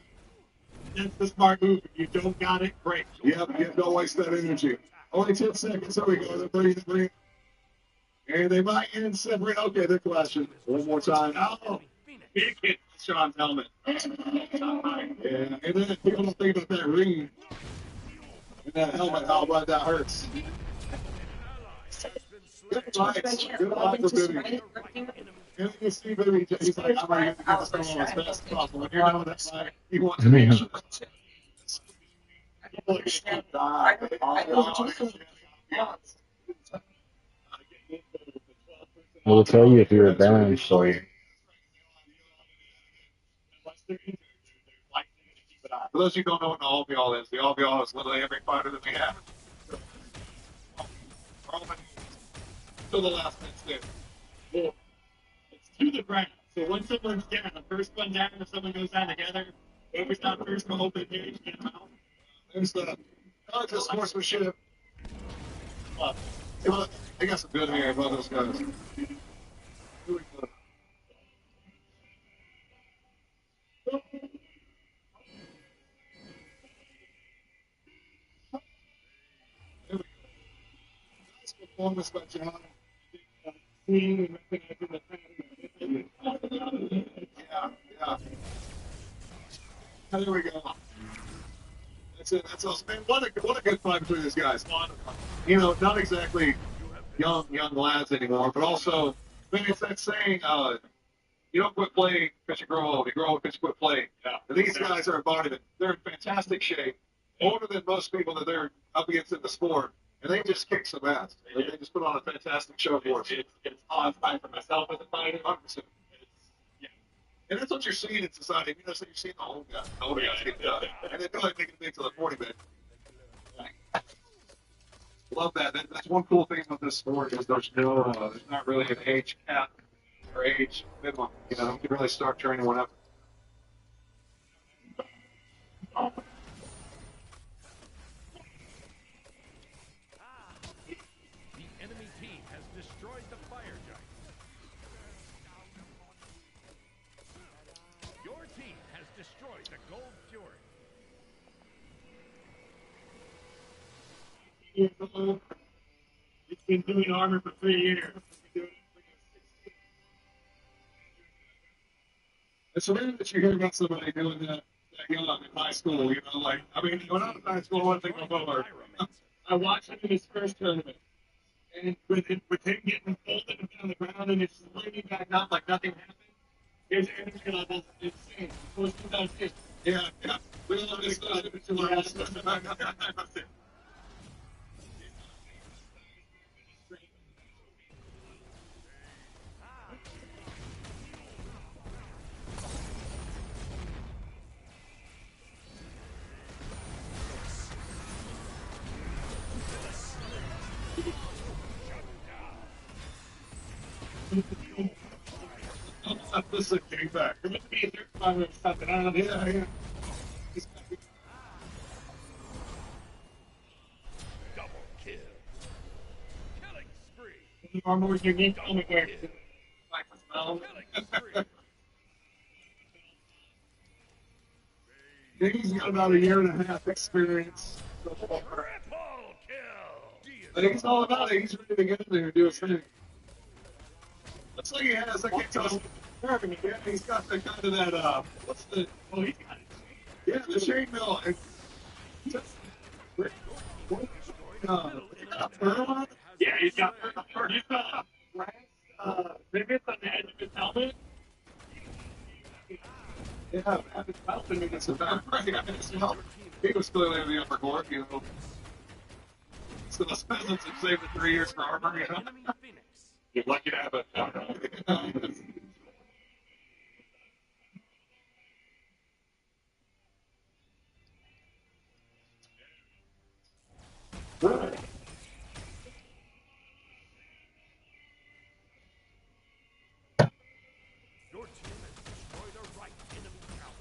[SPEAKER 1] That's the smart move. If you don't got it, break.
[SPEAKER 10] Yep, don't waste that energy. Only 10 seconds. Here we go. They're breathing. And they might end separate. Okay, they're clashing. One more time.
[SPEAKER 1] Oh, big hit to Sean's helmet.
[SPEAKER 10] Yeah, and then people don't think about that ring and that helmet, how bad that hurts. Good lights. Good lights for Bibby. And you see Bibby, he's like, I'm ready to get this going as fast as possible. When you're doing that fight, he wants to make sure.
[SPEAKER 9] It'll tell you if you're advanced, so
[SPEAKER 10] For those who don't know what the all-be-all is, the all-be-all is literally every fighter that we have. Till the last man standing.
[SPEAKER 1] Well, it's to the ground. So once someone's down, the first one down, if someone goes down together, whoever's down first will open page, get them out.
[SPEAKER 10] There's the sportsmanship.
[SPEAKER 1] Well,
[SPEAKER 10] They got some good hair about those guys. Here we go. Nice performance by John.
[SPEAKER 1] seeing and recognizing the pattern.
[SPEAKER 10] Yeah. There we go. That's it. That's us. Man, what a good fight between these guys. You know, not exactly young lads anymore, but also, man, it's that saying, you don't quit playing because you grow old. You grow old because you quit playing.
[SPEAKER 1] Yeah.
[SPEAKER 10] And these guys are embodiment. They're in fantastic shape, older than most people that they're up against in the sport, and they just kick some ass. They just put on a fantastic show for us.
[SPEAKER 1] It's awe-inspiring for myself as a fighter.
[SPEAKER 10] 100%. And that's what you're seeing in society. You know, so you're seeing the old guys get done. And they feel like they can make to the 40 minute. Love that. That's one cool thing about this sport is there's not really an age cap or age minimum. You know, you can really start training whenever.
[SPEAKER 3] The enemy team has destroyed the fire giant. Your team has destroyed the gold fury.
[SPEAKER 1] It's been doing armor for 3 years.
[SPEAKER 10] It's rare that you hear about somebody doing that young in high school. You know, like, I mean, when I was in high school, one thing was over.
[SPEAKER 1] I watched him in his first tournament. And with him getting folded on the ground and it's sliding back up like nothing happened,
[SPEAKER 10] His energy level is insane. Most of that is. Yeah, yeah. We love this guy. This is a game back. It must be a 35 or something. I don't know. Yeah, yeah.
[SPEAKER 3] Double kill. Killing spree.
[SPEAKER 10] Our more unique underwear.
[SPEAKER 3] Killing spree.
[SPEAKER 10] He's got about a year and a half experience.
[SPEAKER 3] Triple kill.
[SPEAKER 10] I think it's all about it. He's ready to get in there and do his thing. Looks like he has. I can't tell. Yeah, he's got the kind of that. What's the? Oh, he's got. Yeah, the chainmail. Yeah, he's got. He's got rivets on the edge of his helmet. Yeah, his mouth didn't get so bad. Right, he was clearly in the upper court, you know. So the peasants have saved it 3 years for armor, you know. You're lucky to have it.
[SPEAKER 3] Your team has destroyed a right enemy tower.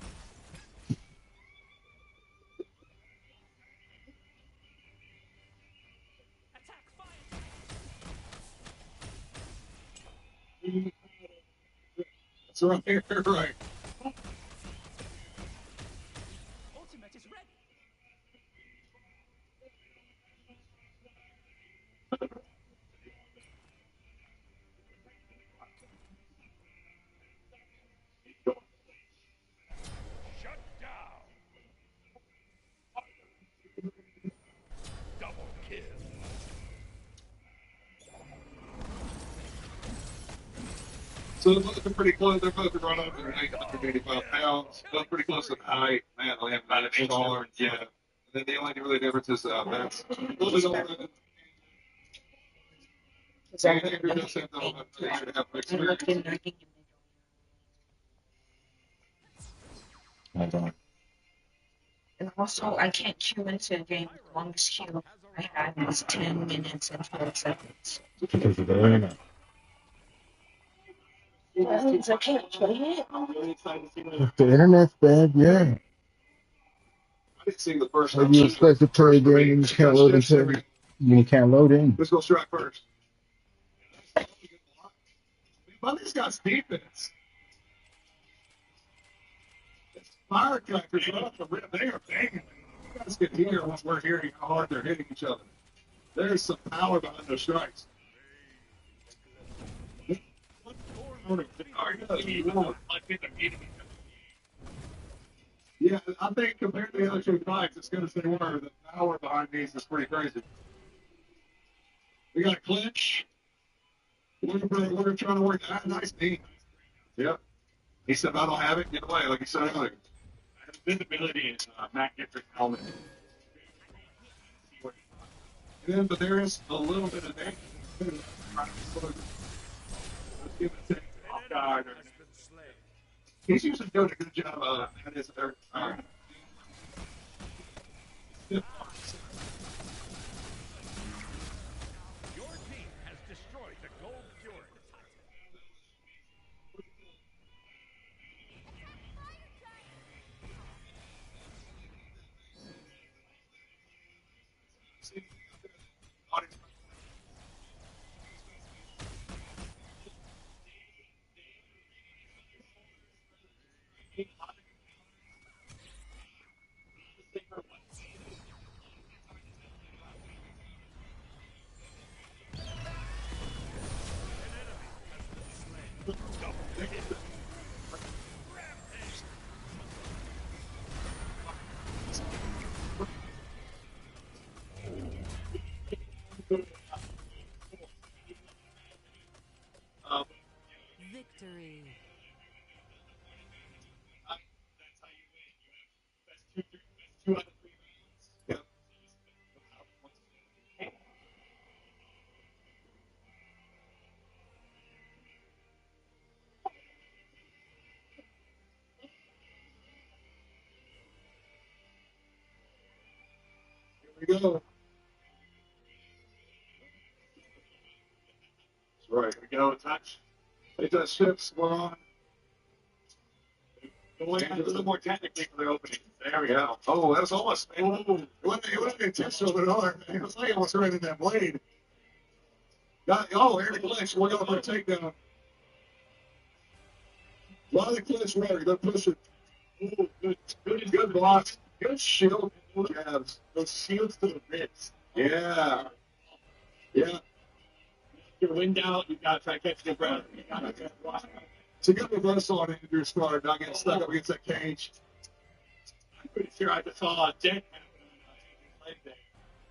[SPEAKER 3] Attack fire!
[SPEAKER 10] That's right, right.
[SPEAKER 3] Ultimate is ready. Shut down. Double kill.
[SPEAKER 10] So they're pretty close. They're both run up to 885 pounds. Both pretty close in height. Man, they have 9 inch taller. Yeah. And then the only really difference is that's a little bit older than Andrew does have the year and a half of experience.
[SPEAKER 9] I don't.
[SPEAKER 11] And also, I can't queue into a game. The longest queue I had was 10 minutes and 12 seconds.
[SPEAKER 9] Because of the internet.
[SPEAKER 11] I can't play it.
[SPEAKER 9] If the internet's bad, yeah.
[SPEAKER 10] I didn't see the first
[SPEAKER 9] How do you expect to play a game and you can't load into you can't load in?
[SPEAKER 10] Let's go strike first. Bunny's got defense. It's firecrackers right off the rip. They are banging. You guys can hear once we're hearing how hard they're hitting each other. There's some power behind those strikes. Yeah, I think compared to the other two fights, it's going to say where the power behind these is pretty crazy. We got a clinch. We're trying to work that. Nice knee. Yep. He said, I don't have it. Get away. Like he said earlier. Visibility in Mac Gifter's helmet. Yeah, but there is a little bit of danger. He's usually doing a good job at his
[SPEAKER 3] Your team has destroyed the Gold Fury.
[SPEAKER 12] Victory.
[SPEAKER 10] we go. That's right. Here we go. Touch. They touch tips. We're on. Going a little more technically for the opening. There we go. Oh, that was almost. It wasn't intentional at all. It was like almost right in that blade. Air clinch. We're going for a takedown. A lot of clinch, Larry. They're pushing. Ooh, good blocks. Good shield jabs. Those shields to the ribs. Yeah. Yeah. Your wind out, you gotta try catching your breath. You gotta just watch. It's a good reversal on Andrew Starr, not getting stuck up against that cage. I'm pretty sure I just saw a dent happen.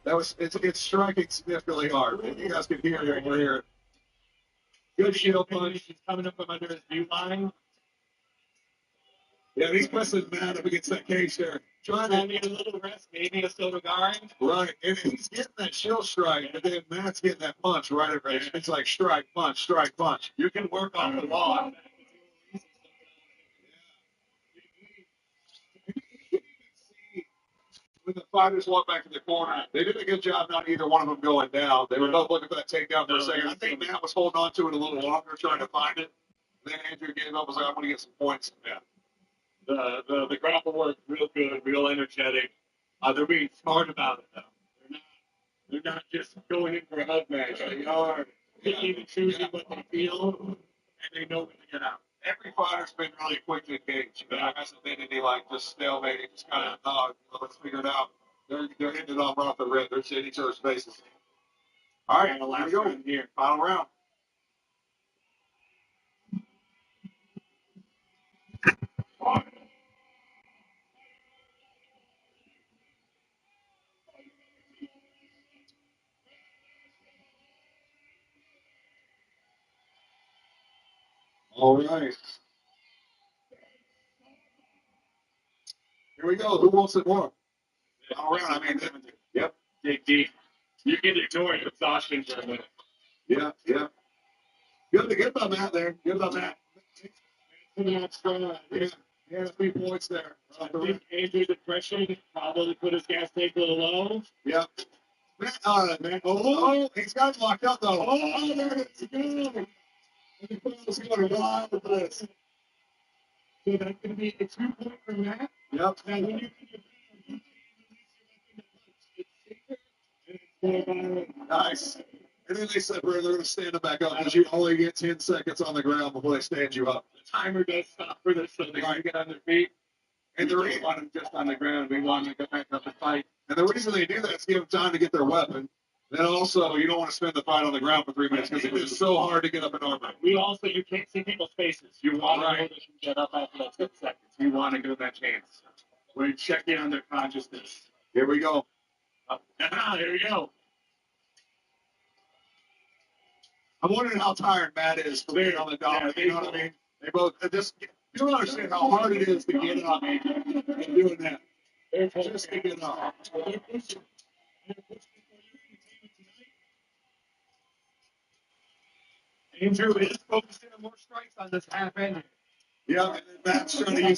[SPEAKER 10] That was it's striking significantly hard. If you guys can hear it, we're here. Good shield punch. He's coming up from under his view line. Yeah, he's pressing Matt up against that cage there. Trying to need a little rest, maybe a silver guard. Right, and he's getting that shield strike, but then Matt's getting that punch right at range. It's like strike, punch, strike, punch. You can work on the law. When the fighters walk back to the corner, they did a good job not either one of them going down. They were both looking for that takedown for a second. I think Matt was holding on to it a little longer, trying to find it. Then Andrew gave up, was like, I'm going to get some points. Yeah. The grapple work real good, real energetic. They're being smart about it though. They're not just going in for a hug match. They are picking and choosing what they feel, and they know when to get out. Every fighter's been really quick to engage. There hasn't been any like just stalemate, just kind of let's figure it out. They're hitting it off the rip. They're seeing each other's faces. All right, here we go. Here, final round. All right. Here we go. Who wants it more? All right. I mean, yep. Dig deep. You can ignore exhaustion for a minute. Yeah, yeah. Good about that there. Good about that. Yeah, 3 points there. I think Andrew's aggression probably put his gas tank a little low. Yep. Man. Oh, he's got it locked up though. Oh, there it is. Good. He's going to ride with this. So that's going to be a 2-point for Matt. Yep. Now, when you nice. And then they said, they're going to stand them back up because you only get 10 seconds on the ground before they stand you up. The timer does stop for this, so they can get on their feet. And the reason want them just on the ground, we want them to get back up and fight. And the reason they do that is to give them time to get their weapon. Then also, you don't want to spend the fight on the ground for 3 minutes because it is so hard to get up in armor. You can't see people's faces. You want to know they can get up after that 10 seconds. You want to give them that chance. We're checking on their consciousness. Here we go. Here we go. I'm wondering how tired Matt is for being on the dollar. You know what I mean? They both just you don't understand how hard it is to get up and doing that. Just to get up. Andrew is focusing on more strikes on this half end. Yeah, and Matt's trying to use